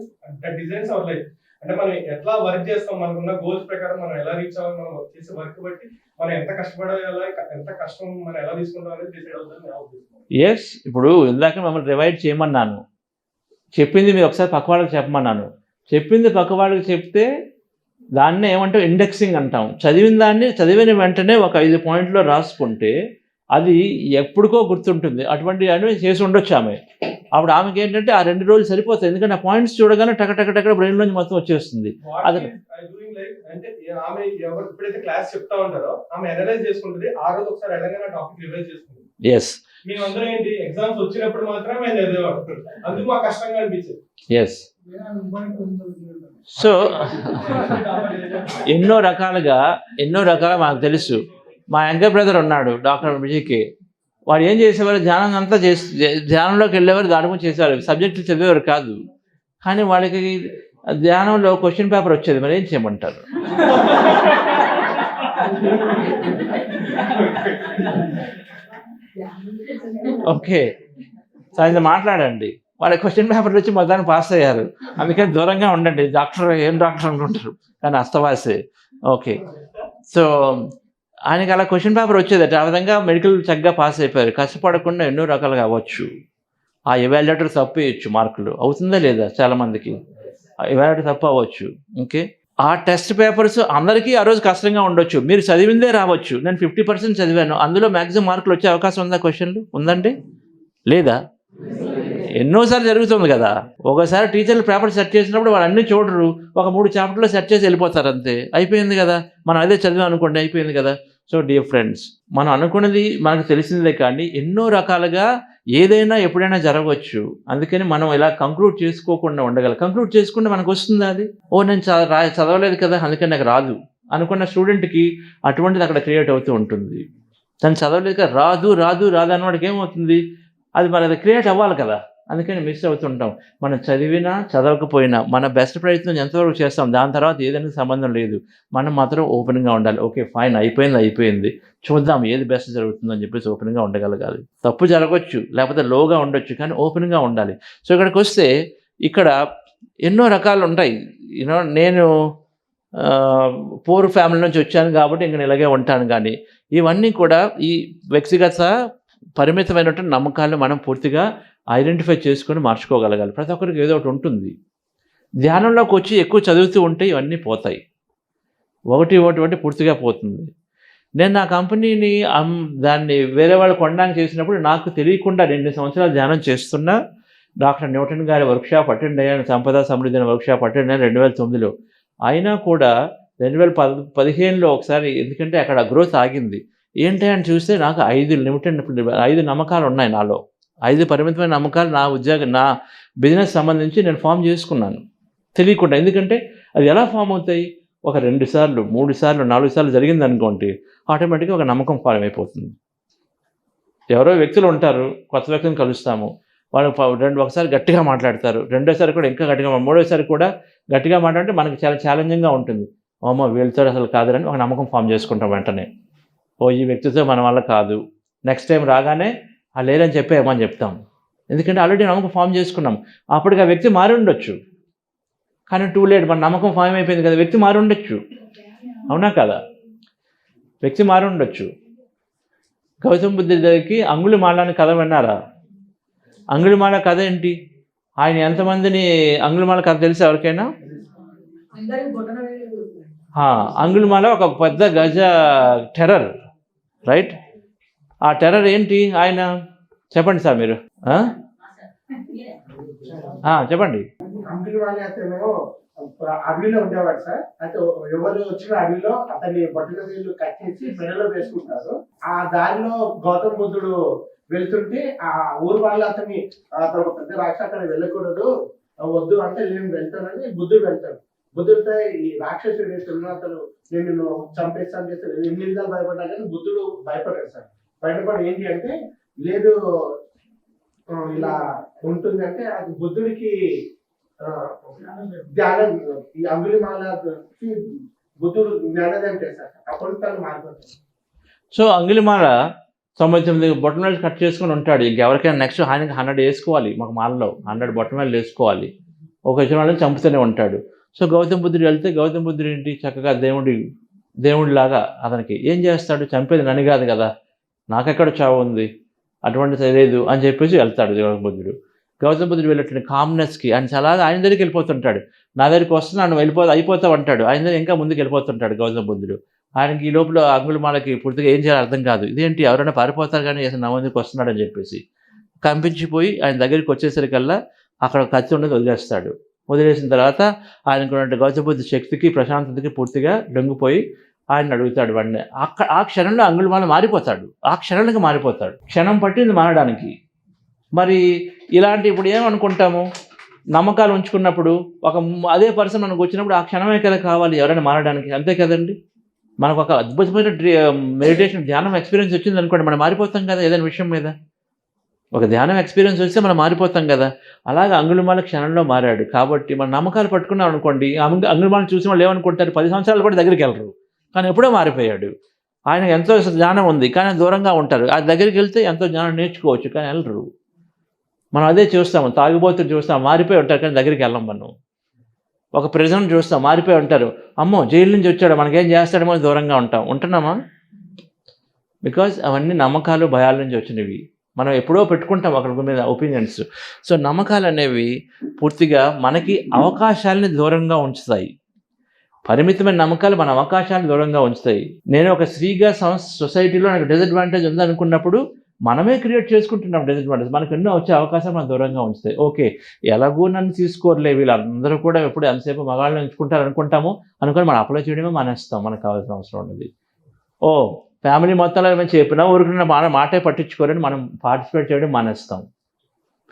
డిజైన్స్ అవర్ లైఫ్. అంటే మనం ఎట్లా వర్క్ చేస్తాం, మనకున్న గోల్స్ ప్రకారం మనం ఎలా రీచ్ అవ్వాలి, మనం చేసే వర్క్ బట్టి మనం ఎంత కష్టపడాలి, ఎంత కష్టం మనం ఎలా తీసుకుంటాం అనేది డిసైడ్ అవుతుంది. ఎస్, ఇప్పుడు ఇందాక మిమ్మల్ని రివైడ్ చేయమన్నాను, చెప్పింది మీరు ఒకసారి పక్క వాళ్ళకి చెప్పమన్నాను. చెప్పింది పక్క వాళ్ళకి చెప్తే దాన్నే ఏమంటాం, ఇండెక్సింగ్ అంటాం. చదివిన వెంటనే ఒక 5 points రాసుకుంటే అది ఎప్పుడుకో గుర్తుంటుంది. అటువంటి అని చేసి ఉండొచ్చు ఆమె. అప్పుడు ఆమెకి ఏంటంటే ఆ 2 రోజులు సరిపోతాయి, ఎందుకంటే ఆ పాయింట్స్ చూడగానే టక బ్రెయిన్లోంచి మొత్తం వచ్చేస్తుంది. అది అంటే ఆమె ఎప్పుడైతే క్లాస్ చెప్తా ఉంటారో ఆమె అనలైజ్ చేసుకుంటుంది, ఆ రోజు ఒకసారి వెళ్ళగానే టాపిక్ రివైజ్ చేసుకుంటుంది. ఎస్, మేమందరం ఏంటి ఎగ్జామ్స్ వచ్చినప్పుడు మాత్రమే మేము చదివేవాడు, అందుకు మాకు కష్టంగా అనిపించింది. ఎస్, సో ఎన్నో రకాలుగా మాకు తెలుసు. మా యంగర్ బ్రదర్ ఉన్నాడు డాక్టర్ విజయ్కి, వాడు ఏం చేసేవారు, ధ్యానం అంతా ధ్యానంలోకి వెళ్ళేవారు, దాని చేసేవారు, సబ్జెక్టులు చదివేవారు కాదు. కానీ వాళ్ళకి ధ్యానంలో క్వశ్చన్ పేపర్ వచ్చేది, మరి ఏం చేయమంటారు? ఓకే, సాయంత్రం మాట్లాడండి, వాళ్ళ క్వశ్చన్ పేపర్లు వచ్చి మొత్తాన్ని పాస్ అయ్యారు. అందుకని దూరంగా ఉండండి, ఏం డాక్టర్ అనుకుంటారు, కానీ అస్తవాసే. ఓకే, సో ఆయనకి అలా క్వశ్చన్ పేపర్ వచ్చేదట, ఆ విధంగా మెడికల్ చక్కగా పాస్ అయిపోయారు. కష్టపడకుండా ఎన్నో రకాలుగా అవ్వచ్చు. ఆ ఎవాల్యుయేటర్ తప్పు వేయచ్చు, మార్కులు అవుతుందా లేదా, చాలామందికి ఎవాల్యుయేటర్ తప్పు అవ్వచ్చు. ఓకే, ఆ టెస్ట్ పేపర్స్ అందరికీ ఆ రోజు కష్టంగా ఉండొచ్చు, మీరు చదివిందే రావచ్చు. నేను 50% చదివాను, అందులో మ్యాక్సిమం మార్కులు వచ్చే అవకాశం ఉందా? క్వశ్చన్లు ఉందండి, లేదా? ఎన్నోసార్లు జరుగుతుంది కదా. ఒకసారి టీచర్లు పేపర్ సెట్ చేసినప్పుడు వాళ్ళు అన్నీ చూడరు, ఒక 3 chapterలో సెట్ చేసి వెళ్ళిపోతారు, అంతే, అయిపోయింది కదా. మనం అదే చదివాం అనుకోండి, అయిపోయింది కదా. సో డియర్ ఫ్రెండ్స్, మనం అనుకున్నది మనకు తెలిసిందే, కానీ ఎన్నో రకాలుగా ఏదైనా ఎప్పుడైనా జరగవచ్చు. అందుకని మనం ఇలా కంక్లూడ్ చేసుకోకుండా ఉండగలం. కంక్లూడ్ చేసుకుంటే మనకు వస్తుందా అది? నేను చదవలేదు కదా అందుకని నాకు రాదు అనుకున్న స్టూడెంట్కి అటువంటిది అక్కడ క్రియేట్ అవుతూ ఉంటుంది. తను చదవలేదు కదా, రాదు అన్నవాడికి ఏమవుతుంది, అది మనది క్రియేట్ అవ్వాలి కదా. అందుకని మిస్ అవుతుంటాం. మనం చదివినా చదవకపోయినా మన బెస్ట్ ప్రయత్నం ఎంతవరకు చేస్తాం, దాని తర్వాత ఏదైనా సంబంధం లేదు. మనం మాత్రం ఓపెన్గా ఉండాలి. ఓకే ఫైన్, అయిపోయింది, చూద్దాం ఏది బెస్ట్ జరుగుతుందని చెప్పేసి ఓపెన్గా ఉండగలగాలి. తప్పు జరగవచ్చు, లేకపోతే లోగా ఉండొచ్చు, కానీ ఓపెన్గా ఉండాలి. సో ఇక్కడికి వస్తే ఇక్కడ ఎన్నో రకాలు ఉంటాయి. నేను పూర్ ఫ్యామిలీ నుంచి వచ్చాను కాబట్టి ఇంక ఇలాగే ఉంటాను. కానీ ఇవన్నీ కూడా ఈ వ్యక్తిగత పరిమితమైనటువంటి నమ్మకాలను మనం పూర్తిగా ఐడెంటిఫై చేసుకొని మార్చుకోగలగాలి. ప్రతి ఒక్కరికి ఏదో ఒకటి ఉంటుంది. ధ్యానంలోకి వచ్చి ఎక్కువ చదువుతూ ఉంటే ఇవన్నీ పోతాయి. ఒకటి పూర్తిగా పోతుంది. నేను నా కంపెనీని దాన్ని వేరే వాళ్ళు కొనడానికి చేసినప్పుడు నాకు తెలియకుండా 2 సంవత్సరాలు ధ్యానం చేస్తున్నా డాక్టర్ న్యూటన్ గారి వర్క్షాప్ అటెండ్ అయ్యాను. సంపద సమృద్ధి అనే వర్క్షాప్ అటెండ్ అయ్యాను 2009లో. అయినా కూడా 2015లో ఒకసారి, ఎందుకంటే అక్కడ గ్రోత్ ఆగింది. ఏంటి అని చూస్తే నాకు 5 నమ్మకాలు ఉన్నాయి నాలో. 5 పరిమితమైన నమ్మకాలు నా బిజినెస్ సంబంధించి నేను ఫామ్ చేసుకున్నాను తెలియకుండా. ఎందుకంటే అది ఎలా ఫామ్ అవుతాయి? ఒక 2 సార్లు 3 సార్లు 4 సార్లు జరిగింది అనుకోండి, ఆటోమేటిక్గా ఒక నమ్మకం ఫామ్ అయిపోతుంది. ఎవరో వ్యక్తులు ఉంటారు, కొత్త వ్యక్తిని కలుస్తాము, వాళ్ళు ఒకసారి గట్టిగా మాట్లాడతారు, రెండోసారి కూడా ఇంకా గట్టిగా, మూడోసారి కూడా గట్టిగా మాట్లాడితే మనకి చాలా ఛాలెంజింగ్గా ఉంటుంది. అమ్మో వీళ్ళతో అసలు కాదని ఒక నమ్మకం ఫామ్ చేసుకుంటాం వెంటనే. ఈ వ్యక్తితో మన వల్ల కాదు, నెక్స్ట్ టైం రాగానే లేదని చెప్పేమని చెప్తాం. ఎందుకంటే ఆల్రెడీ నమ్మకం ఫామ్ చేసుకున్నాం. అప్పటికి ఆ వ్యక్తి మారి ఉండొచ్చు, కానీ టూ లేట్, మన నమ్మకం ఫామ్ అయిపోయింది కదా. వ్యక్తి మారి ఉండొచ్చు, అవునా కదా? వ్యక్తి మారి ఉండొచ్చు. గౌతమ బుద్ధుడి దగ్గరికి అంగుళిమాలని కథ విన్నారా? అంగుళిమాల కథ ఏంటి? ఆయన ఎంతమందిని అంగుళిమాల కథ తెలుసు ఎవరికైనా? అంగుళిమాల ఒక పెద్ద గజ టెర్రర్, రైట్? ఆ టెర్రర్ ఏంటి? ఆయన చెప్పండి సార్ మీరు, చెప్పండి. అడవిలో ఉండేవాడు సార్. అయితే ఎవరు వచ్చిన అడవిలో అతని బొట్టన వేళ్ళు కట్ చేసి మెడలో వేసుకుంటారు. ఆ దారిలో గౌతమ బుద్ధుడు వెళ్తుంటే ఆ ఊరు వాళ్ళు అతను ఒక పెద్ద రాక్షసు అక్కడ వెళ్ళకూడదు, వద్దు అంటే నేను వెళ్తానని బుద్ధుడు వెళ్తాడు. బుద్ధుడితో ఈ రాక్షసుడు వేస్తున్నా అతను నేను చంపేస్తాను చేస్తాను 8 నిమిషాలు భయపడ్డా కానీ బుద్ధుడు భయపడ్డాడు సార్. భయపడి ఏంటి అంటే లేదు ఇలా ఉంటుంది అంటే అది బుద్ధుడికి ధ్యానం, ఈ అంగుళిమాలకి బుద్ధుడు జ్ఞానోదయం చేశారు. అప్పుడు తను మారిపోతాడు. సో అంగుళిమాల 99 బొట్టనవేలు కట్ చేసుకుని ఉంటాడు. ఇంకెవరికైనా నెక్స్ట్ ఆయనకి 100 వేసుకోవాలి, మాకు మాలలో 100 బొట్టనవేలు వేసుకోవాలి. ఒక వచ్చిన వాళ్ళని చంపుతూనే ఉంటాడు. సో గౌతమ బుద్ధుడు వెళ్తే గౌతమ బుద్ధుడు ఏంటి, చక్కగా దేవుడిలాగా అతనికి ఏం చేస్తాడు? చంపేది నన్ను కాదు కదా, నాకెక్కడ చావు ఉంది, అటువంటి లేదు అని చెప్పేసి వెళ్తాడు గౌతమ బుద్ధుడు. గౌతమ బుద్ధుడు వెళ్ళేటువంటి కామ్నెస్కి ఆయన చాలా ఆయన దగ్గరికి వెళ్ళిపోతుంటాడు. నా దగ్గరికి వస్తున్నాను అయిపోతావు అంటాడు. ఆయన దగ్గర ఇంకా ముందుకు వెళ్ళిపోతుంటాడు గౌతమ బుద్ధుడు. ఆయనకి ఈ లోపల అంగుళిమాలకి పూర్తిగా ఏం చేయాలో అర్థం కాదు. ఇదేంటి ఎవరైనా పారిపోతారు కానీ అసలు నా ముందుకు వస్తున్నాడని చెప్పేసి కంపించిపోయి ఆయన దగ్గరికి వచ్చేసరికల్లా అక్కడ కత్తి ఉండేది వదిలేస్తాడు. వదిలేసిన తర్వాత ఆయనకున్న గౌతమ బుద్ధ శక్తికి ప్రశాంతతకి పూర్తిగా లొంగిపోయి ఆయన అడుగుతాడు వాడిని. ఆ క్షణంలో అంగుళిమాల మారిపోతాడు. ఆ క్షణానికి మారిపోతాడు. క్షణం పట్టింది మారడానికి. మరి ఇలాంటి ఇప్పుడు ఏమనుకుంటాము, నమ్మకాలు ఉంచుకున్నప్పుడు అదే పర్సన్ మనకు వచ్చినప్పుడు ఆ క్షణమే కదా కావాలి ఎవరైనా మారడానికి, అంతే కదండి. మనకు ఒక అద్భుతమైన మెడిటేషన్ ధ్యానం ఎక్స్పీరియన్స్ వచ్చింది అనుకోండి, మనం మారిపోతాం కదా. ఏదైనా విషయం మీద ఒక ధ్యానం ఎక్స్పీరియన్స్ వస్తే మనం మారిపోతాం కదా. అలాగే అంగుళిమాల క్షణంలో మారాడు. కాబట్టి మన నమ్మకాలు పట్టుకున్నాం అనుకోండి, అంగుళిమాలను చూసిన వాళ్ళు ఏమనుకుంటారు, 10 సంవత్సరాలు కూడా దగ్గరికి వెళ్ళరు, కానీ ఎప్పుడో మారిపోయాడు. ఆయనకు ఎంతో జ్ఞానం ఉంది కానీ దూరంగా ఉంటారు. ఆ దగ్గరికి వెళ్తే ఎంతో జ్ఞానం నేర్చుకోవచ్చు కానీ వెళ్ళరు. మనం అదే చూస్తాము, తాగుబోతులు చూస్తాం, మారిపోయి ఉంటారు కానీ దగ్గరికి వెళ్ళం. మనం ఒక ప్రెజెంట్ చూస్తాం, మారిపోయి ఉంటారు, అమ్మో జైలు నుంచి వచ్చాడు మనకేం చేస్తాడేమో దూరంగా ఉంటున్నామా? బికాజ్ అవన్నీ నమ్మకాలు భయాల నుంచి వచ్చినవి. మనం ఎప్పుడో పెట్టుకుంటాం ఒకరి మీద ఒపీనియన్స్. సో నమ్మకాలు అనేవి పూర్తిగా మనకి అవకాశాలని దూరంగా ఉంచుతాయి. పరిమితమైన నమ్మకాలు మన అవకాశాలను దూరంగా ఉంచుతాయి. నేను ఒక స్త్రీగా సొసైటీలో నాకు డిసడ్వాంటేజ్ ఉందనుకున్నప్పుడు మనమే క్రియేట్ చేసుకుంటున్నాం డిసడ్వాంటేజ్. మనకు ఎన్నో వచ్చే అవకాశాలు మన దూరంగా ఉంచుతాయి. ఓకే ఎలాగో నన్ను తీసుకోరలే, వీళ్ళందరూ కూడా ఎప్పుడు ఎంతసేపు మగాళ్ళని ఎంచుకుంటారు అనుకుంటాము అనుకొని మనం అప్లై చేయడమే మానేస్తాం. మనకు కావాల్సిన అవసరం ఉన్నది. ఫ్యామిలీ మొత్తంలో మేము చెప్పినా ఊరుకున్న మాటే పట్టించుకోరని మనం పార్టిసిపేట్ చేయడం మానేస్తాం.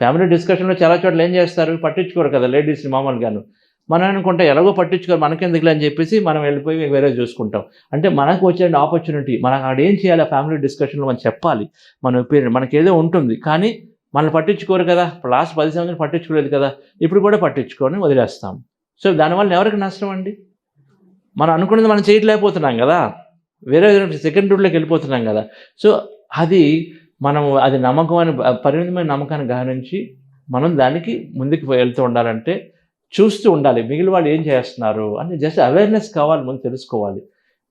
ఫ్యామిలీ డిస్కషన్లో చాలా చోట్ల ఏం చేస్తారు, పట్టించుకోరు కదా లేడీస్ని మామూలుగాను. మనం అనుకుంటే ఎలాగో పట్టించుకోరు, మనకెందుకులే అని చెప్పేసి మనం వెళ్ళిపోయి వేరే చూసుకుంటాం. అంటే మనకు వచ్చే ఆపర్చునిటీ, మనకు అక్కడ ఏం చేయాలి, ఆ ఫ్యామిలీ డిస్కషన్లో మనం చెప్పాలి మన ఒపీనియన్. మనకేదో ఉంటుంది కానీ మనల్ని పట్టించుకోరు కదా. లాస్ట్ 10 సంవత్సరాలు పట్టించుకోలేదు కదా, ఇప్పుడు కూడా పట్టించుకొని వదిలేస్తాం. సో దానివల్ల ఎవరికి నష్టం అండి? మనం అనుకున్నది మనం చేయట్లేకపోతున్నాం కదా, వేరే సెకండ్ రూట్లోకి వెళ్ళిపోతున్నాం కదా. సో అది నమ్మకం అని పరిమితమైన నమ్మకాన్ని గమనించి మనం దానికి ముందుకు వెళ్తూ ఉండాలంటే చూస్తూ ఉండాలి మిగిలిన వాళ్ళు ఏం చేస్తున్నారు అని జస్ట్ అవేర్నెస్ కావాలి, ముందు తెలుసుకోవాలి.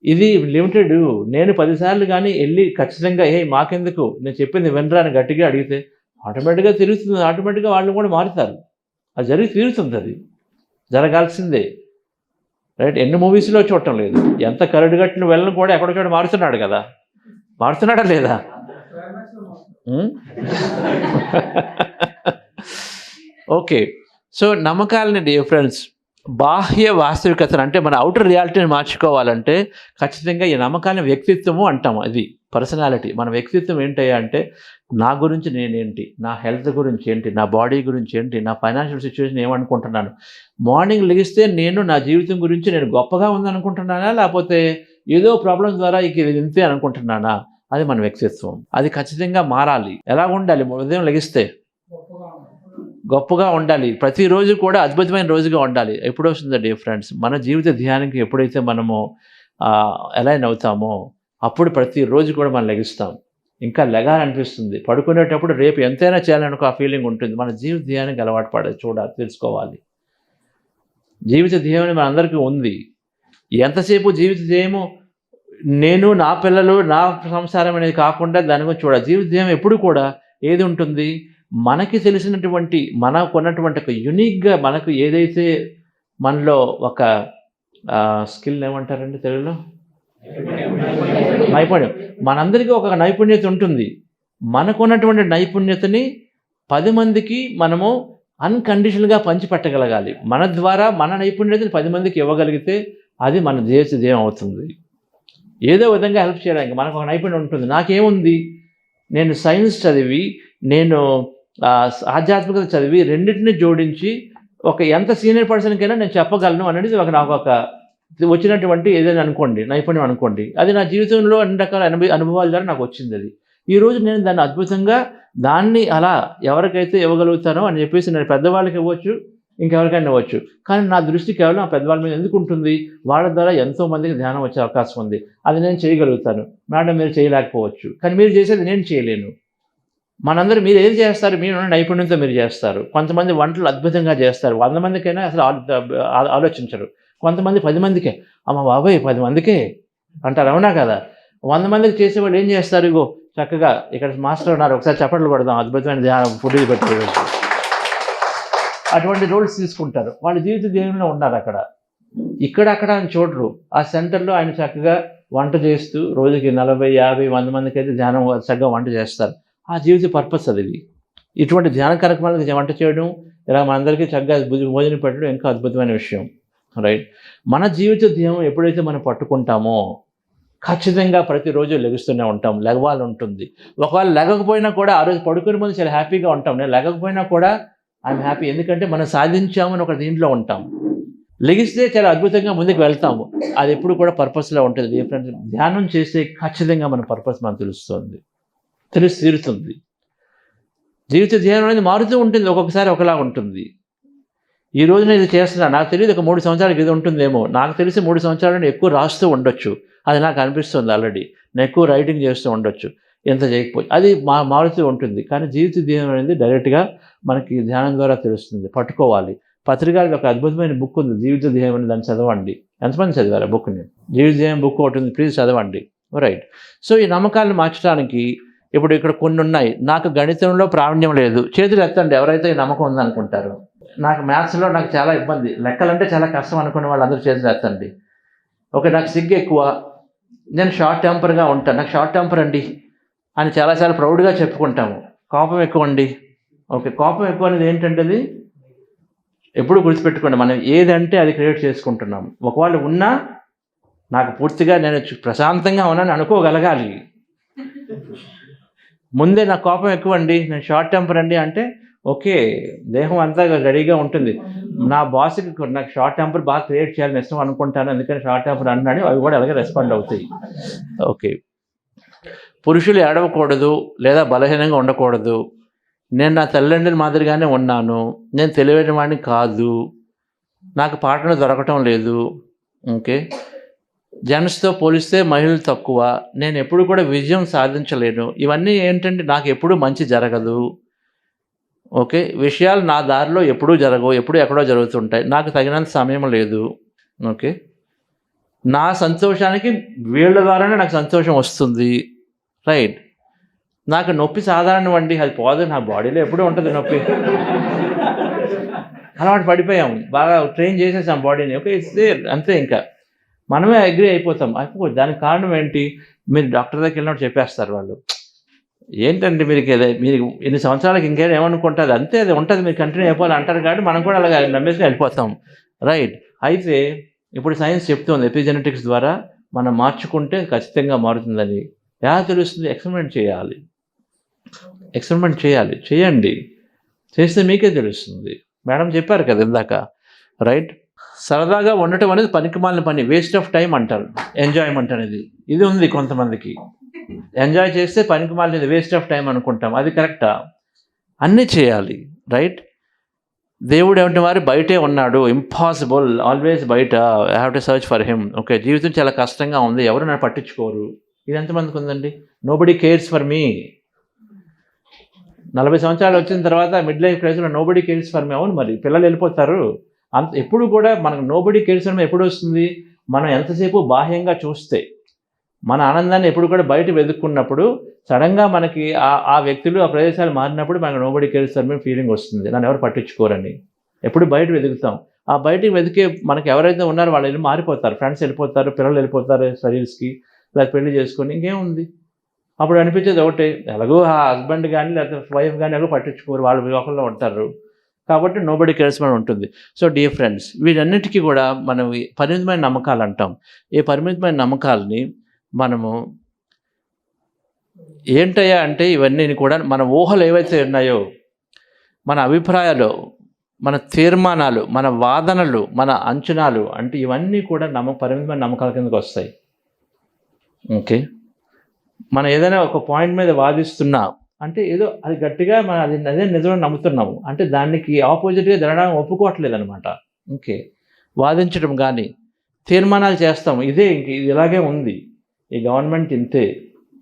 ఇది లిమిటెడ్. నేను 10 సార్లు కానీ వెళ్ళి ఖచ్చితంగా మాకెందుకు, నేను చెప్పింది వినరా అని గట్టిగా అడిగితే ఆటోమేటిక్గా తిరుగుతుంది. ఆటోమేటిక్గా వాళ్ళు కూడా మారుతారు. అది జరిగి తీరుతుంది, అది జరగాల్సిందే. రైట్? ఎన్ని మూవీస్లో చూడటం లేదు, ఎంత కరడు కట్టిన వెళ్ళను కూడా ఎక్కడో చోట మారుతున్నాడు కదా, మారుతున్నాడా లేదా? ఓకే. సో నమ్మకాలని డియర్ ఫ్రెండ్స్, బాహ్య వాస్తవికతను అంటే మన అవుటర్ రియాలిటీని మార్చుకోవాలంటే ఖచ్చితంగా ఈ నమ్మకాలని వ్యక్తిత్వము అంటాము. అది పర్సనాలిటీ. మన వ్యక్తిత్వం ఏంటయ్యా అంటే నా గురించి నేనేంటి, నా హెల్త్ గురించి ఏంటి, నా బాడీ గురించి ఏంటి, నా ఫైనాన్షియల్ సిచ్యువేషన్ ఏమనుకుంటున్నాను, మార్నింగ్ లెగిస్తే నేను నా జీవితం గురించి నేను గొప్పగా ఉందనుకుంటున్నానా, లేకపోతే ఏదో ప్రాబ్లమ్స్ ద్వారా ఇది ఇంతే అనుకుంటున్నానా, అది మన వ్యక్తిత్వం. అది ఖచ్చితంగా మారాలి. ఎలా ఉండాలి? ఉదయం లెగిస్తే గొప్పగా ఉండాలి. ప్రతిరోజు కూడా అద్భుతమైన రోజుగా ఉండాలి. ఎప్పుడు వస్తుందో డియర్ ఫ్రెండ్స్, మన జీవిత ధ్యానానికి ఎప్పుడైతే మనము అలైన్ అవుతామో అప్పుడు ప్రతిరోజు కూడా మనం లెగిస్తాం. ఇంకా లెగాలనిపిస్తుంది. పడుకునేటప్పుడు రేపు ఎంతైనా చేయాలనుకో ఆ ఫీలింగ్ ఉంటుంది. మన జీవిత ధ్యానానికి అలవాటు పడాలి, చూడాలి, తెలుసుకోవాలి. జీవిత ధ్యేయం మన అందరికీ ఉంది. ఎంతసేపు జీవిత ధ్యేయము నేను, నా పిల్లలు, నా సంసారం అనేది కాకుండా దాని గురించి చూడాలి. జీవిత ధ్యేయం ఎప్పుడు కూడా ఏది ఉంటుంది, మనకి తెలిసినటువంటి, మనకు ఉన్నటువంటి ఒక యూనిక్గా మనకు ఏదైతే మనలో ఒక స్కిల్ ఏమంటారండి తెలుగులో, నైపుణ్యం. మనందరికీ ఒక నైపుణ్యత ఉంటుంది. మనకున్నటువంటి నైపుణ్యతని 10 మందికి మనము అన్కండిషనల్గా పంచిపెట్టగలగాలి. మన ద్వారా మన నైపుణ్యతని 10 మందికి ఇవ్వగలిగితే అది మన ధ్యేయం అవుతుంది. ఏదో విధంగా హెల్ప్ చేయడానికి మనకు ఒక నైపుణ్యం ఉంటుంది. నాకేముంది, నేను సైన్స్ చదివి, నేను ఆధ్యాత్మికత చదివి, రెండింటిని జోడించి ఒక ఎంత సీనియర్ పర్సన్కైనా నేను చెప్పగలను అనేది నాకు ఒక వచ్చినటువంటి ఏదైనా అనుకోండి, నైపుణ్యం అనుకోండి. అది నా జీవితంలో అన్ని రకాల అనుభవాల ద్వారా నాకు వచ్చింది. అది ఈరోజు నేను దాన్ని అద్భుతంగా దాన్ని అలా ఎవరికైతే ఇవ్వగలుగుతానో అని చెప్పేసి నేను పెద్దవాళ్ళకి ఇవ్వచ్చు, ఇంకెవరికైనా ఇవ్వచ్చు. కానీ నా దృష్టి కేవలం ఆ పెద్దవాళ్ళ మీద ఎందుకు ఉంటుంది, వాళ్ళ ద్వారా ఎంతోమందికి ధ్యానం వచ్చే అవకాశం ఉంది. అది నేను చేయగలుగుతాను. మేడం మీరు చేయలేకపోవచ్చు, కానీ మీరు చేసేది నేను చేయలేను. మనందరూ మీరు ఏది చేస్తారు, మీరు నైపుణ్యంతో మీరు చేస్తారు. కొంతమంది వంటలు అద్భుతంగా చేస్తారు, 100 మందికైనా అసలు ఆలోచించరు. కొంతమంది 10 మందికే, అమ్మ బాబాయ్ 10 మందికే అంటారు, అవునా కదా? 100 మందికి చేసేవాళ్ళు ఏం చేస్తారు, ఇగో చక్కగా ఇక్కడ మాస్టర్ ఉన్నారు, ఒకసారి చప్పట్లు కొడదాం, అద్భుతమైన ధ్యానం ఫుడ్ పెట్టి అటువంటి రోల్స్ తీసుకుంటారు. వాళ్ళ జీవిత ధ్యేయంలో ఉన్నారు. అక్కడ అక్కడ అని చూడరు. ఆ సెంటర్లో ఆయన చక్కగా వంట చేస్తూ రోజుకి 40, 50, 100 మందికి అయితే ధ్యానం చక్కగా వంట చేస్తారు. ఆ జీవిత పర్పస్ అది. ఇటువంటి ధ్యాన కార్యక్రమాలకు వంట చేయడం, ఇలా మనందరికీ చక్కగా భోజనం పెట్టడం ఇంకా అద్భుతమైన విషయం. రైట్? మన జీవిత ధ్యేయం ఎప్పుడైతే మనం పట్టుకుంటామో ఖచ్చితంగా ప్రతిరోజు లెగుస్తూనే ఉంటాం, లెగవాలి ఉంటుంది. ఒకవేళ లెగకపోయినా కూడా ఆ రోజు పడుకునే ముందు చాలా హ్యాపీగా ఉంటాం. నేను లెగకపోయినా కూడా ఐఎమ్ హ్యాపీ, ఎందుకంటే మనం సాధించామని ఒక దీంట్లో ఉంటాం. లెగిస్తే చాలా అద్భుతంగా ముందుకు వెళ్తాము. అది ఎప్పుడు కూడా పర్పస్లో ఉంటుంది. ఫ్రెండ్స్, ధ్యానం చేస్తే ఖచ్చితంగా మన పర్పస్ మనకు తెలుస్తుంది, తీరుతుంది. జీవిత ధ్యానం అనేది మారుతూ ఉంటుంది, ఒక్కొక్కసారి ఒకలా ఉంటుంది. ఈ రోజు నేను ఇది చేస్తున్నా, నాకు తెలియదు ఒక 3 సంవత్సరాలకి ఇది ఉంటుందేమో. నాకు తెలిసి 3 సంవత్సరాలు ఎక్కువ రాస్తూ ఉండొచ్చు, అది నాకు అనిపిస్తుంది. ఆల్రెడీ నేను ఎక్కువ రైటింగ్ చేస్తూ ఉండొచ్చు, ఎంత చేయకపోయి అది మారుతూ ఉంటుంది. కానీ జీవిత ధ్యానం అనేది డైరెక్ట్గా మనకి ధ్యానం ద్వారా తెలుస్తుంది. పట్టుకోవాలి. పత్రికలకి ఒక అద్భుతమైన బుక్ ఉంది, జీవిత ధ్యేయం అని, దాన్ని చదవండి. ఎంతమంది చదివారు ఆ బుక్ని? జీవిత ధ్యేయం బుక్ ఒకటి ఉంది, ప్లీజ్ చదవండి. రైట్? సో ఈ నమ్మకాలను మార్చడానికి ఇప్పుడు ఇక్కడ కొన్ని ఉన్నాయి. నాకు గణితంలో ప్రావీణ్యం లేదు, చేతులు ఎత్తండి ఎవరైతే ఈ నమ్మకం ఉందనుకుంటారు. నాకు మ్యాథ్స్లో నాకు చాలా ఇబ్బంది, లెక్కలంటే చాలా కష్టం అనుకునే వాళ్ళందరూ చేతులు ఎత్తండి. ఓకే, నాకు సిగ్గు ఎక్కువ, నేను షార్ట్ టెంపర్గా ఉంటాను, నాకు షార్ట్ టెంపర్ అండి అని చాలాసార్లు ప్రౌడ్గా చెప్పుకుంటాము. కోపం ఎక్కువ అండి. ఓకే, కోపం ఎక్కువ అనేది ఏంటంటే అది ఎప్పుడు గుర్తుపెట్టుకోండి, మనం ఏదంటే అది క్రియేట్ చేసుకుంటున్నాం. ఒకవేళ ఉన్నా నాకు పూర్తిగా నేను ప్రశాంతంగా ఉన్నాను అనుకోగలగాలి. ముందే నాకు కోపం ఎక్కువ అండి, నేను షార్ట్ టెంపర్ అండి అంటే ఓకే, దేహం అంతా రెడీగా ఉంటుంది. నా బాస్కి నాకు షార్ట్ టెంపర్ బాగా క్రియేట్ చేయాలని ఇష్టం అనుకుంటాను, అందుకని షార్ట్ టెంపర్ అన్నాడు, అవి కూడా అలాగే రెస్పాండ్ అవుతాయి. ఓకే, పురుషులు ఏడవకూడదు లేదా బలహీనంగా ఉండకూడదు. నేను నా తల్లిదండ్రుల మాదిరిగానే ఉన్నాను, నేను తెలివైన వాడిని కాదు, నాకు పాటలు దొరకటం లేదు. ఓకే, జెంట్స్తో పోలిస్తే మహిళలు తక్కువ, నేను ఎప్పుడు కూడా విజయం సాధించలేను. ఇవన్నీ ఏంటంటే నాకు ఎప్పుడూ మంచి జరగదు. ఓకే, విషయాలు నా దారిలో ఎప్పుడూ జరగవు, ఎప్పుడూ ఎక్కడో జరుగుతుంటాయి, నాకు తగినంత సమయం లేదు. ఓకే, నా సంతోషానికి వీళ్ళ ద్వారానే నాకు సంతోషం వస్తుంది, రైట్? నాకు నొప్పి సాధారణం అండి, అది పోదు, నా బాడీలో ఎప్పుడూ ఉంటుంది నొప్పి. అలవాటు పడిపోయాము, బాగా ట్రైన్ చేసేసాం బాడీని. ఓకే, ఇట్స్ దేర్, అంతే. ఇంకా మనమే అగ్రి అయిపోతాం. అయిపోయి దానికి కారణం ఏంటి? మీరు డాక్టర్ దగ్గరికి వెళ్ళినప్పుడు చెప్పేస్తారు వాళ్ళు, ఏంటంటే మీరు ఇన్ని సంవత్సరాలకి ఇంకేం ఏమనుకుంటుంది, అంతే, అది ఉంటుంది, మీరు కంటిన్యూ అయిపోవాలి అంటారు. కాబట్టి మనం కూడా అలాగే నమ్మేసి వెళ్ళిపోతాం, రైట్? అయితే ఇప్పుడు సైన్స్ చెప్తుంది ఎపిజెనెటిక్స్ ద్వారా మనం మార్చుకుంటే ఖచ్చితంగా మారుతుందని. ఎలా తెలుస్తుంది? ఎక్స్పెరిమెంట్ చేయాలి, చేయండి, చేస్తే మీకే తెలుస్తుంది. మేడం చెప్పారు కదా ఇందాక, రైట్? సరదాగా ఉండటం అనేది పనికిమాలిన పని, వేస్ట్ ఆఫ్ టైం అంటారు. ఎంజాయ్మెంట్ అనేది ఇది ఉంది కొంతమందికి. ఎంజాయ్ చేస్తే పనికిమాలినది, వేస్ట్ ఆఫ్ టైం అనుకుంటాం. అది కరెక్టా? అన్నీ చేయాలి, రైట్? దేవుడు ఏమంటే వారు బయటే ఉన్నాడు, ఇంపాసిబుల్, ఆల్వేస్ బయట, I have to search for him. Okay, జీవితం చాలా కష్టంగా ఉంది, ఎవరు నన్ను పట్టించుకోరు. ఇది ఎంతమందికి ఉందండి? నోబడీ కేర్స్ ఫర్ మీ. 40 సంవత్సరాలు వచ్చిన తర్వాత మిడ్ లైఫ్ క్రైసిస్లో నోబడీ కేర్స్ ఫర్ మీ. అవును, మరి పిల్లలు వెళ్ళిపోతారు. ఎప్పుడు కూడా మనకు నోబడీ కేర్స్ ఫర్ మీ ఎప్పుడు వస్తుంది? మనం ఎంతసేపు బాహ్యంగా చూస్తే, మన ఆనందాన్ని ఎప్పుడు కూడా బయట వెతుక్కున్నప్పుడు, సడన్గా మనకి ఆ వ్యక్తులు, ఆ ప్రదేశాలు మారినప్పుడు మనకు nobody cares for me feeling వస్తుంది, నన్ను ఎవరు పట్టించుకోరని. ఎప్పుడు బయట వెతుకుతాం. ఆ బయటకు వెతికే మనకి ఎవరైతే ఉన్నారో వాళ్ళు వెళ్ళి మారిపోతారు, ఫ్రెండ్స్ వెళ్ళిపోతారు, పిల్లలు వెళ్ళిపోతారు స్టడీస్కి, లేదా పెళ్లి చేసుకొని, ఇంకేముంది? అప్పుడు అనిపించేది ఒకటే, ఎలాగో ఆ హస్బెండ్ కానీ లేకపోతే వైఫ్ కానీ ఎలాగో పట్టించుకోరు, వాళ్ళు వివాహంలో ఉంటారు, కాబట్టి నోబడీ కేర్స్ ఫర్ మీ ఉంటుంది. సో డియర్ ఫ్రెండ్స్, వీటన్నిటికీ కూడా మనం పరిమితమైన నమ్మకాలు అంటాం. ఈ పరిమితమైన నమ్మకాలని మనము ఏంటయ్యా అంటే, ఇవన్నీ కూడా మన ఊహలు ఏవైతే ఉన్నాయో, మన అభిప్రాయాలు, మన తీర్మానాలు, మన వాదనలు, మన అంచనాలు, అంటే ఇవన్నీ కూడా పరిమితమైన నమ్మకాల కిందకు వస్తాయి. ఓకే, మనం ఏదైనా ఒక పాయింట్ మీద వాదిస్తున్నా అంటే ఏదో అది గట్టిగా మనం అదే నిజమని నమ్ముతున్నాము, అంటే దానికి ఆపోజిట్గా జరగడానికి ఒప్పుకోవట్లేదు అనమాట. ఓకే, వాదించడం కానీ తీర్మానాలు చేస్తాము, ఇది ఇలాగే ఉంది, ఈ గవర్నమెంట్ ఇంతే,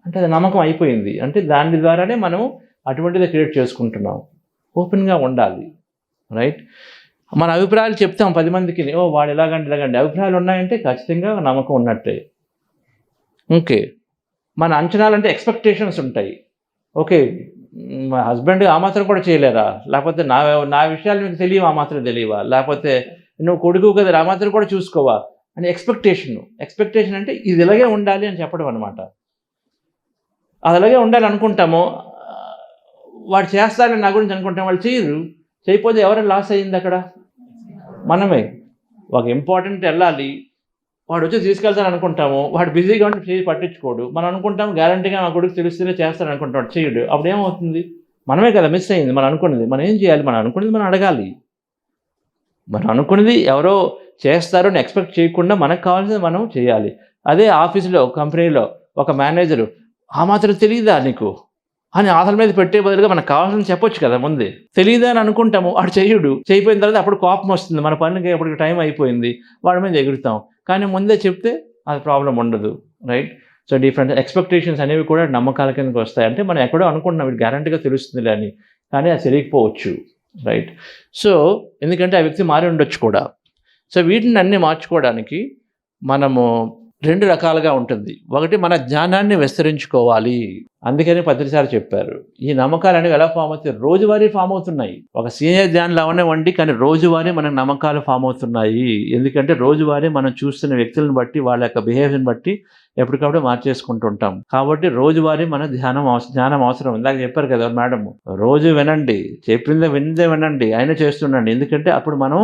అంటే అది నమ్మకం అయిపోయింది. అంటే దాని ద్వారానే మనం అటువంటిది క్రియేట్ చేసుకుంటున్నాం. ఓపెన్గా ఉండాలి, రైట్? మన అభిప్రాయాలు చెప్తాం 10 మందికి, ఓ వాడు ఇలాగంటే అభిప్రాయాలు ఉన్నాయంటే ఖచ్చితంగా నమ్మకం ఉన్నట్టే. ఓకే, మన అంచనాలు అంటే ఎక్స్పెక్టేషన్స్ ఉంటాయి. ఓకే, మా హస్బెండ్ ఆ మాత్రం కూడా చేయలేరా, లేకపోతే నా విషయాలు మీకు తెలియవు, ఆ మాత్రం తెలియవా, లేకపోతే నువ్వు కొడుకు కదా ఆ మాత్రం కూడా చూసుకోవా అని ఎక్స్పెక్టేషన్ అంటే ఇది ఇలాగే ఉండాలి అని చెప్పడం అనమాట. అది అలాగే ఉండాలి అనుకుంటాము, వాడు చేస్తారని నా గురించి అనుకుంటాం, వాళ్ళు చేయరు. చేయకపోతే ఎవరైనా లాస్ అయ్యింది అక్కడ? మనమే. ఒక ఇంపార్టెంట్ వెళ్ళాలి, వాడు వచ్చి తీసుకెళ్తాను అనుకుంటాము, వాడు బిజీగా ఉంటే చేసి పట్టించుకోడు. మనం అనుకుంటాం గ్యారంటీగా మా కొడుకు తెలిస్తేనే చేస్తాను అనుకుంటాం, చేయడు. అప్పుడు ఏమవుతుంది? మనమే కదా మిస్ అయింది మనం అనుకున్నది. మనం ఏం చేయాలి? మనం అనుకున్నది మనం అడగాలి. మనం అనుకున్నది ఎవరో చేస్తారు అని ఎక్స్పెక్ట్ చేయకుండా మనకు కావాల్సింది మనం చేయాలి. అదే ఆఫీసులో, కంపెనీలో ఒక మేనేజరు, ఆ మాత్రం తెలియదా నీకు అని ఆశల మీద పెట్టే బదులుగా మనకు కావాల్సింది చెప్పొచ్చు కదా ముందే. తెలియదా అని అనుకుంటాము, వాడు చెయ్యడు. చేయిపోయిన తర్వాత అప్పుడు కోపం వస్తుంది, మన పనికి అప్పటికి టైం అయిపోయింది, వాడి మీద ఎగురుతాం. కానీ ముందే చెప్తే అది ప్రాబ్లం ఉండదు, రైట్? సో డిఫరెంట్ ఎక్స్పెక్టేషన్స్ అనేవి కూడా నమ్మకాల కిందకి వస్తాయి. అంటే మనం ఎక్కడో అనుకుంటున్నాం వీడు గ్యారంటీగా తెలుస్తుంది అని, కానీ అది తెలియకపోవచ్చు, రైట్? సో ఎందుకంటే ఆ వ్యక్తి మారి ఉండొచ్చు కూడా. సో వీటిని అన్నీ మార్చుకోవడానికి మనము 2 రకాలుగా ఉంటుంది. ఒకటి, మన జ్ఞానాన్ని విస్తరించుకోవాలి. అందుకని పత్రిసారి చెప్పారు, ఈ నమ్మకాలు అనేవి ఎలా ఫామ్ అవుతాయి? రోజువారీ ఫామ్ అవుతున్నాయి. ఒక సీనియర్ ధ్యానులు అవనివ్వండి, కానీ రోజువారీ మనకు నమ్మకాలు ఫామ్ అవుతున్నాయి. ఎందుకంటే రోజువారీ మనం చూస్తున్న వ్యక్తులను బట్టి, వాళ్ళ యొక్క బిహేవియర్ని బట్టి ఎప్పటికప్పుడు మార్చేసుకుంటుంటాం. కాబట్టి రోజువారీ మన జ్ఞానం అవసరం. ఇందాక చెప్పారు కదా మేడం, రోజు వినండి, చెప్పిందే వినండి, అయినా చేస్తుండండి. ఎందుకంటే అప్పుడు మనం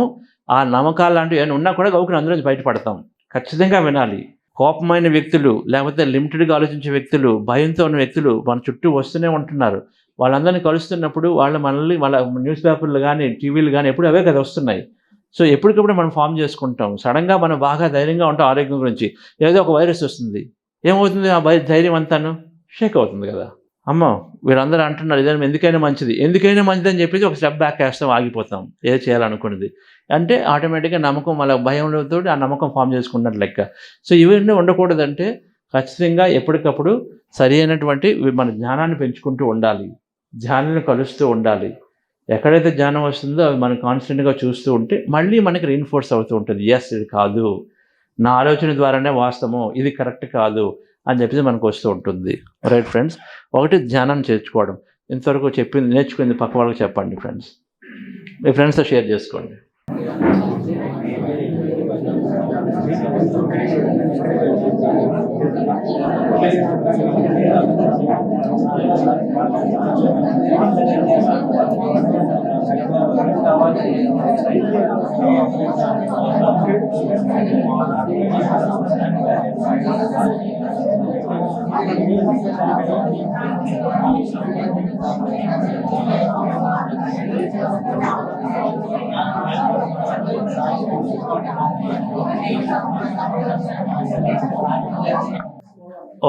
ఆ నమ్మకాలు లాంటివి ఏమైనా ఉన్నా కూడా గౌకుని అందులోంచి బయటపడతాం. ఖచ్చితంగా వినాలి. కోపమైన వ్యక్తులు, లేకపోతే లిమిటెడ్గా ఆలోచించే వ్యక్తులు, భయంతో ఉన్న వ్యక్తులు మన చుట్టూ వస్తూనే ఉంటున్నారు. వాళ్ళందరినీ కలుస్తున్నప్పుడు మనల్ని వాళ్ళ న్యూస్ పేపర్లు కానీ, టీవీలు కానీ ఎప్పుడు అవే కదా వస్తున్నాయి. సో ఎప్పటికప్పుడు మనం ఫామ్ చేసుకుంటాం. సడన్గా మనం బాగా ధైర్యంగా ఉంటాం ఆరోగ్యం గురించి, ఏదో ఒక వైరస్ వస్తుంది, ఏమవుతుంది? ఆ ధైర్యం అంతాను షేక్ అవుతుంది కదా. అమ్మ వీళ్ళందరూ అంటున్నారు ఇదే ఎందుకైనా మంచిది అని చెప్పేసి ఒక స్టెప్ బ్యాక్ వేస్తాం, ఆగిపోతాం ఏదో చేయాలనుకున్నది. అంటే ఆటోమేటిక్గా నమ్మకం, మళ్ళీ భయంతో ఆ నమ్మకం ఫామ్ చేసుకున్నట్టు లెక్క. సో ఇవన్నీ ఉండకూడదంటే ఖచ్చితంగా ఎప్పటికప్పుడు సరి అయినటువంటి మన జ్ఞానాన్ని పెంచుకుంటూ ఉండాలి, ధ్యానాన్ని కలుస్తూ ఉండాలి. ఎక్కడైతే జ్ఞానం వస్తుందో అవి మనం కాన్స్టెంట్గా చూస్తూ ఉంటే మళ్ళీ మనకి రీఇన్ఫోర్స్ అవుతూ ఉంటుంది. ఎస్ ఇది కాదు, నా ఆలోచన ద్వారానే వాస్తవము, ఇది కరెక్ట్ కాదు అని చెప్పేసి మనకు వస్తూ ఉంటుంది. రైట్ ఫ్రెండ్స్, ఒకటి ధ్యానం చేర్చుకోవడం. ఇంతవరకు చెప్పింది నేర్చుకుంది పక్క వాళ్ళకి చెప్పండి ఫ్రెండ్స్, మీ ఫ్రెండ్స్తో షేర్ చేసుకోండి.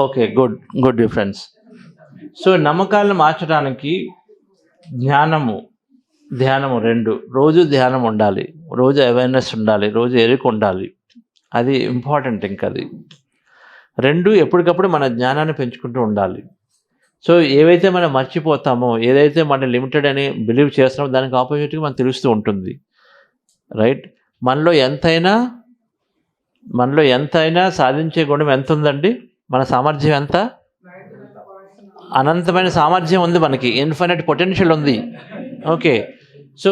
Okay, good friends. సో నమ్మకాలను మార్చడానికి ధ్యానము రెండు, రోజు ధ్యానం ఉండాలి, రోజు అవేర్నెస్ ఉండాలి, రోజు ఎరుక ఉండాలి. అది ఇంపార్టెంట్. ఇంకా అది రెండు ఎప్పటికప్పుడు మన జ్ఞానాన్ని పెంచుకుంటూ ఉండాలి. సో ఏవైతే మనం మర్చిపోతామో, ఏదైతే మనం లిమిటెడ్ అని బిలీవ్ చేస్తున్నామో దానికి ఆపోజిట్గా మనకు తెలుస్తూ ఉంటుంది. రైట్, మనలో ఎంతైనా సాధించే గుణం ఎంత ఉందండి? మన సామర్థ్యం ఎంత? అనంతమైన సామర్థ్యం ఉంది మనకి, ఇన్ఫైనైట్ పొటెన్షియల్ ఉంది. ఓకే, సో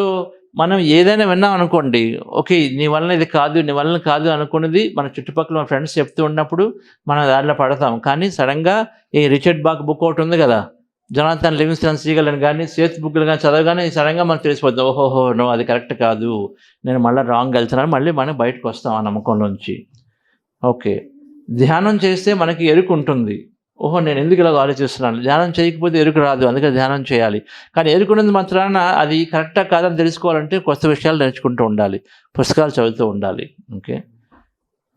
మనం ఏదైనా విన్నాం అనుకోండి, ఓకే నీ వలన ఇది కాదు, నీ వలన కాదు అనుకున్నది మన చుట్టుపక్కల మన ఫ్రెండ్స్ చెప్తూ ఉన్నప్పుడు మనం దాంట్లో పడతాం. కానీ సడన్గా ఈ రిచర్డ్ బాక్ బుక్ ఒకటి ఉంది కదా, జొనాథన్ లివింగ్స్టన్ సీగల్ అని కానీ సేత్ బుక్లు కానీ చదవగానే సడన్గా మనకు తెలిసిపోతుంది, ఓహోహో నో అది కరెక్ట్ కాదు, నేను మళ్ళీ రాంగ్ వెళ్తున్నాను, మళ్ళీ మనం బయటకు వస్తాం ఆ నమ్మకం నుంచి. ఓకే, ధ్యానం చేస్తే మనకి ఎరుక ఉంటుంది. ఓహో నేను ఎందుకు ఇలా ఆలోచిస్తున్నాను, ధ్యానం చేయకపోతే ఎరుక రాదు, అందుకే ధ్యానం చేయాలి. కానీ ఎరుకున్నది మాత్రాన అది కరెక్టా కాదని తెలుసుకోవాలంటే కొత్త విషయాలు నేర్చుకుంటూ ఉండాలి, పుస్తకాలు చదువుతూ ఉండాలి. ఓకే,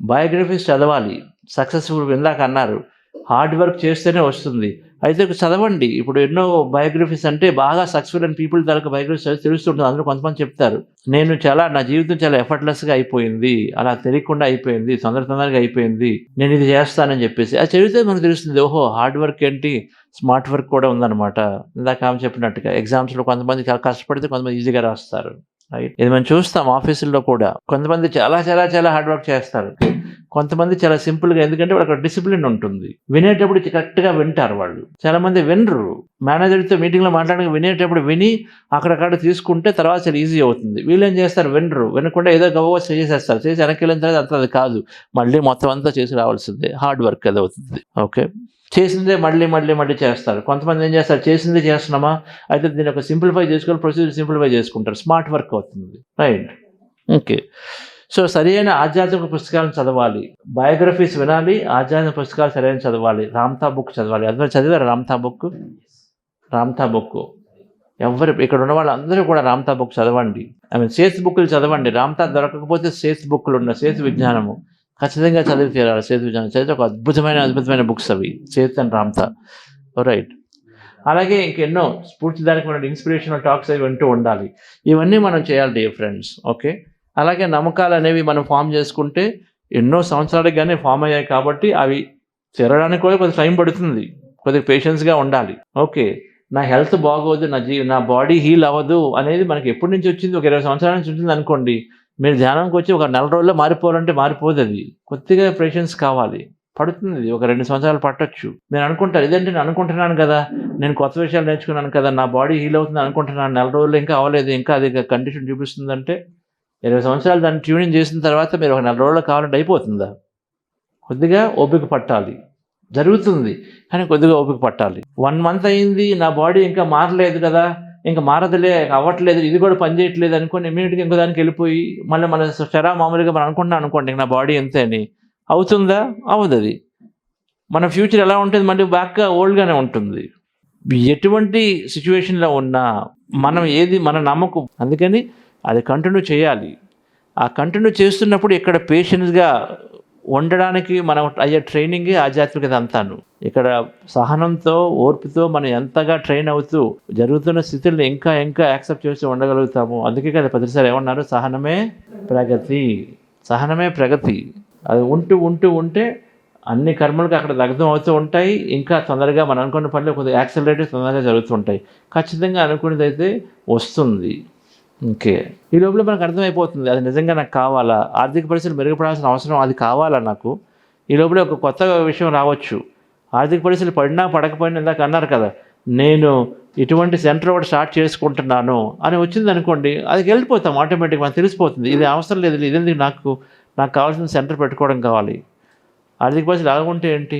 బయోగ్రఫీస్ చదవాలి. సక్సెస్ఫుల్ ఇందాక అన్నారు, హార్డ్ వర్క్ చేస్తేనే వస్తుంది. అయితే చదవండి. ఇప్పుడు ఎన్నో బయోగ్రఫీస్ అంటే బాగా సక్సెస్ఫుల్ అయిన పీపుల్ తాలూకా బయోగ్రఫీస్ తెలుస్తుంటుంది. అందులో కొంతమంది చెప్తారు, నా జీవితం చాలా ఎఫర్ట్లెస్గా అయిపోయింది, అలా తెలియకుండా అయిపోయింది, తొందరగా అయిపోయింది, నేను ఇది చేస్తానని చెప్పేసి అది చదివితే మనకు తెలుస్తుంది, ఓహో హార్డ్ వర్క్ ఏంటి, స్మార్ట్ వర్క్ కూడా ఉందన్నమాట. ఇందాక ఆమె చెప్పినట్టుగా ఎగ్జామ్స్లో కొంతమంది చాలా కష్టపడితే కొంతమంది ఈజీగా రాస్తారు. రైట్, ఇది మనం చూస్తాం ఆఫీసుల్లో కూడా. కొంతమంది చాలా చాలా చాలా హార్డ్ వర్క్ చేస్తారు, కొంతమంది చాలా సింపుల్గా, ఎందుకంటే వాళ్ళకి డిసిప్లిన్ ఉంటుంది. వినేటప్పుడు కరెక్ట్గా వింటారు వాళ్ళు. చాలా మంది వినరు, మేనేజర్తో మీటింగ్లో మాట్లాడక వినేటప్పుడు విని అక్కడక్కడ తీసుకుంటే తర్వాత చాలా ఈజీ అవుతుంది. వీళ్ళు ఏం చేస్తారు, వినకుండా ఏదో గవ్వ చేసేస్తారు, చేసి వెనక్కి వెళ్ళిన తర్వాత అంత అది కాదు, మళ్ళీ మొత్తం అంతా చేసి రావాల్సిందే, హార్డ్ వర్క్ అది అవుతుంది. ఓకే, చేసిందే మళ్ళీ చేస్తారు. కొంతమంది ఏం చేస్తారు, చేసిందే చేస్తున్నామా, అయితే దీన్ని ఒక సింప్లిఫై చేసుకొని ప్రొసీజర్ సింప్లిఫై చేసుకుంటారు, స్మార్ట్ వర్క్ అవుతుంది. Right, okay. సో సరైన ఆధ్యాత్మిక పుస్తకాలను చదవాలి, బయోగ్రఫీస్ వినాలి, ఆధ్యాత్మిక పుస్తకాలు సరైన చదవాలి. రామ్తా బుక్ చదవాలి. అందరూ చదివారు రామ్తా బుక్? ఎవరు ఇక్కడ ఉన్న వాళ్ళందరూ కూడా రామ్తా బుక్ చదవండి. సేత్ బుక్లు చదవండి. రామ్తా దొరకకపోతే సేత్ బుక్లు ఉన్న సేతు విజ్ఞానము ఖచ్చితంగా చదివి తీరాలి. సేతు విజ్ఞానం చదివితే ఒక అద్భుతమైన బుక్స్ అవి, సేత్ అండ్ రామ్తా. రైట్, అలాగే ఇంకెన్నో స్ఫూర్తిదాయకమైన ఇన్స్పిరేషనల్ టాక్స్ అవి వింటూ ఉండాలి. ఇవన్నీ మనం చేయాలి డియర్ ఫ్రెండ్స్. ఓకే, అలాగే నమ్మకాలు అనేవి మనం ఫామ్ చేసుకుంటే ఎన్నో సంవత్సరాలుగానే ఫామ్ అయ్యాయి కాబట్టి అవి చేరడానికి కూడా కొద్దిగా టైం పడుతుంది, కొద్దిగా పేషెన్స్గా ఉండాలి. ఓకే, నా హెల్త్ బాగోదు, నా బాడీ హీల్ అవ్వదు అనేది మనకి ఎప్పటి నుంచి వచ్చింది, ఒక 20 సంవత్సరాల నుంచి ఉంటుంది అనుకోండి. మీరు ధ్యానంకి వచ్చి ఒక 4 రోజుల్లో మారిపోవాలంటే మారిపోదు. అది కొద్దిగా పేషెన్స్ కావాలి, పడుతుంది, ఒక 2 సంవత్సరాలు పట్టొచ్చు. మీరు అనుకుంటారు, ఇదేంటి నేను అనుకుంటున్నాను కదా, నేను కొత్త విషయాలు నేర్చుకున్నాను కదా, నా బాడీ హీల్ అవుతుంది అనుకుంటున్నాను, 4 రోజుల్లో ఇంకా అవ్వలేదు, ఇంకా అది కండిషన్ చూపిస్తుందంటే 20 సంవత్సరాలు దాన్ని ట్యూనింగ్ చేసిన తర్వాత మీరు ఒక 4 రోజులు కావాలంటే అయిపోతుందా? కొద్దిగా ఓపిక పట్టాలి. జరుగుతుంది కానీ కొద్దిగా ఓపిక పట్టాలి. 1 మంత్ అయింది, నా బాడీ ఇంకా మారలేదు కదా, ఇంకా మారదులే, అవ్వట్లేదు, ఇది కూడా పనిచేయట్లేదు అనుకోని ఇమీడియట్గా ఇంకో దానికి వెళ్ళిపోయి మళ్ళీ మన మామూలుగా మనం అనుకుంటున్నాం అనుకోండి, నా బాడీ ఎంతే అని, అవుతుందా? అవ్వదు. అది మన ఫ్యూచర్ ఎలా ఉంటుంది, మళ్ళీ బ్యాక్గా ఓల్డ్గానే ఉంటుంది. ఎటువంటి సిచ్యువేషన్లో ఉన్నా మన నమ్మకం, అందుకని అది కంటిన్యూ చేయాలి. ఆ కంటిన్యూ చేస్తున్నప్పుడు ఇక్కడ పేషెన్స్గా ఉండడానికి మనం అయ్యే ట్రైనింగే ఆధ్యాత్మికత అంతాను. ఇక్కడ సహనంతో, ఓర్పుతో మనం ఎంతగా ట్రైన్ అవుతూ జరుగుతున్న స్థితుల్ని ఇంకా యాక్సెప్ట్ చేస్తూ ఉండగలుగుతాము. అందుకే కదా ప్రతిసారి ఏమన్నారు, సహనమే ప్రగతి. అది ఉంటే అన్ని కర్మలకు అక్కడ దగ్ధం అవుతూ ఉంటాయి. ఇంకా తొందరగా మనం అనుకున్న పనులు కొద్దిగా యాక్సలరేటివ్ తొందరగా జరుగుతుంటాయి. ఖచ్చితంగా అనుకునేది అయితే వస్తుంది. ఓకే. ఈ లోపల మనకు అర్థమైపోతుంది అది నిజంగా నాకు కావాలా, ఆర్థిక పరిస్థితులు మెరుగుపడాల్సిన అవసరం అది కావాలా నాకు. ఈ లోపల ఒక కొత్త విషయం రావచ్చు. ఆర్థిక పరిస్థితులు పడినా పడకపోయినా ఇందాక అన్నారు కదా, నేను ఇటువంటి సెంటర్ ఒకటి స్టార్ట్ చేసుకుంటున్నాను అని వచ్చింది అనుకోండి, అది వెళ్ళిపోతాం ఆటోమేటిక్గా, మనకు తెలిసిపోతుంది ఇది అవసరం లేదు, ఇదేందుకు నాకు కావాల్సిన సెంటర్ పెట్టుకోవడం కావాలి. ఆర్థిక పరిస్థితులు ఎలా ఉంటే ఏంటి,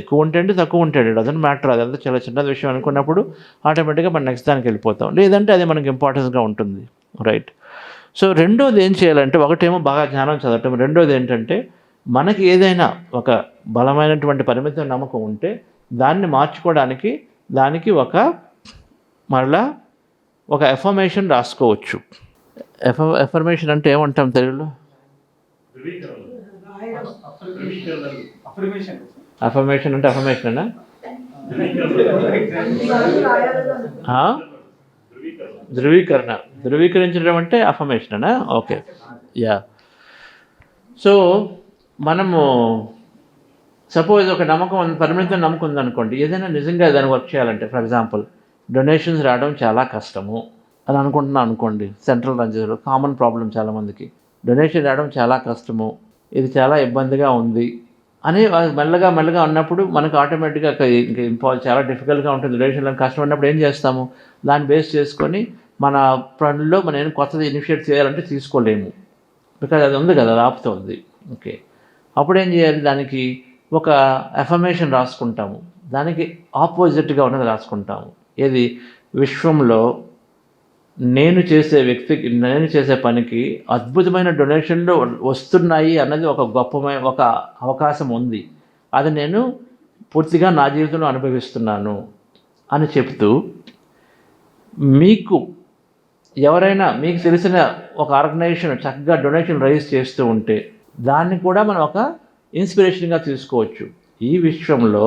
ఎక్కువ ఉంటే ఏంటి తక్కువ ఉంటే ఏంటి, అదొక మ్యాటర్, అదంతా చాలా చిన్న విషయం అనుకున్నప్పుడు ఆటోమేటిక్గా మనం నెక్స్ట్ దానికి వెళ్ళిపోతాం, లేదంటే అది మనకి ఇంపార్టెన్స్గా ఉంటుంది. రైట్. సో రెండోది ఏం చేయాలంటే, ఒకటేమో బాగా జ్ఞానం చదవటం, రెండోది ఏంటంటే మనకి ఏదైనా ఒక బలమైనటువంటి పరిమిత నమ్మకం ఉంటే దాన్ని మార్చుకోవడానికి దానికి మరలా ఒక ఎఫర్మేషన్ రాసుకోవచ్చు. ఎఫర్మేషన్ అంటే ఏమంటాం తెలుగులో? అఫర్మేషన్ అంటే అఫర్మేషనేనా? ధృవీకరించడం అంటే అఫర్మేషనేనా? Okay, yeah. సో మనము సపోజ్ ఒక నమ్మకం పరిమితమైన నమ్మకం ఉందనుకోండి, ఏదైనా నిజంగా దాన్ని వర్క్ చేయాలంటే, ఫర్ ఎగ్జాంపుల్ డొనేషన్స్ రావడం చాలా కష్టము అని అనుకుంటున్నాను అనుకోండి, సెంట్రల్ రంజీలో కామన్ ప్రాబ్లం చాలామందికి, డొనేషన్ రావడం చాలా కష్టము, ఇది చాలా ఇబ్బందిగా ఉంది అని మెల్లగా ఉన్నప్పుడు మనకు ఆటోమేటిక్గా ఇంకా చాలా డిఫికల్ట్గా ఉంటుంది. డొనేషన్లో కష్టం ఉన్నప్పుడు ఏం చేస్తాము, దాన్ని బేస్ చేసుకొని మన పనుల్లో మనం ఏం కొత్తది ఇనిషియేట్ చేయాలంటే తీసుకోలేము, బికాజ్ అది ఉంది కదా, అది ఆపుతుంది. ఓకే, అప్పుడు ఏం చేయాలి, దానికి ఒక ఎఫర్మేషన్ రాసుకుంటాము, దానికి ఆపోజిట్గా ఉన్నది రాసుకుంటాము. ఏది, విశ్వంలో నేను చేసే పనికి అద్భుతమైన డొనేషన్లు వస్తున్నాయి అన్నది ఒక ఒక అవకాశం ఉంది, అది నేను పూర్తిగా నా జీవితంలో అనుభవిస్తున్నాను అని చెప్తూ, ఎవరైనా మీకు తెలిసిన ఒక ఆర్గనైజేషన్ చక్కగా డొనేషన్ రైజ్ చేస్తూ ఉంటే దాన్ని కూడా మనం ఒక ఇన్స్పిరేషన్గా తీసుకోవచ్చు. ఈ విశ్వంలో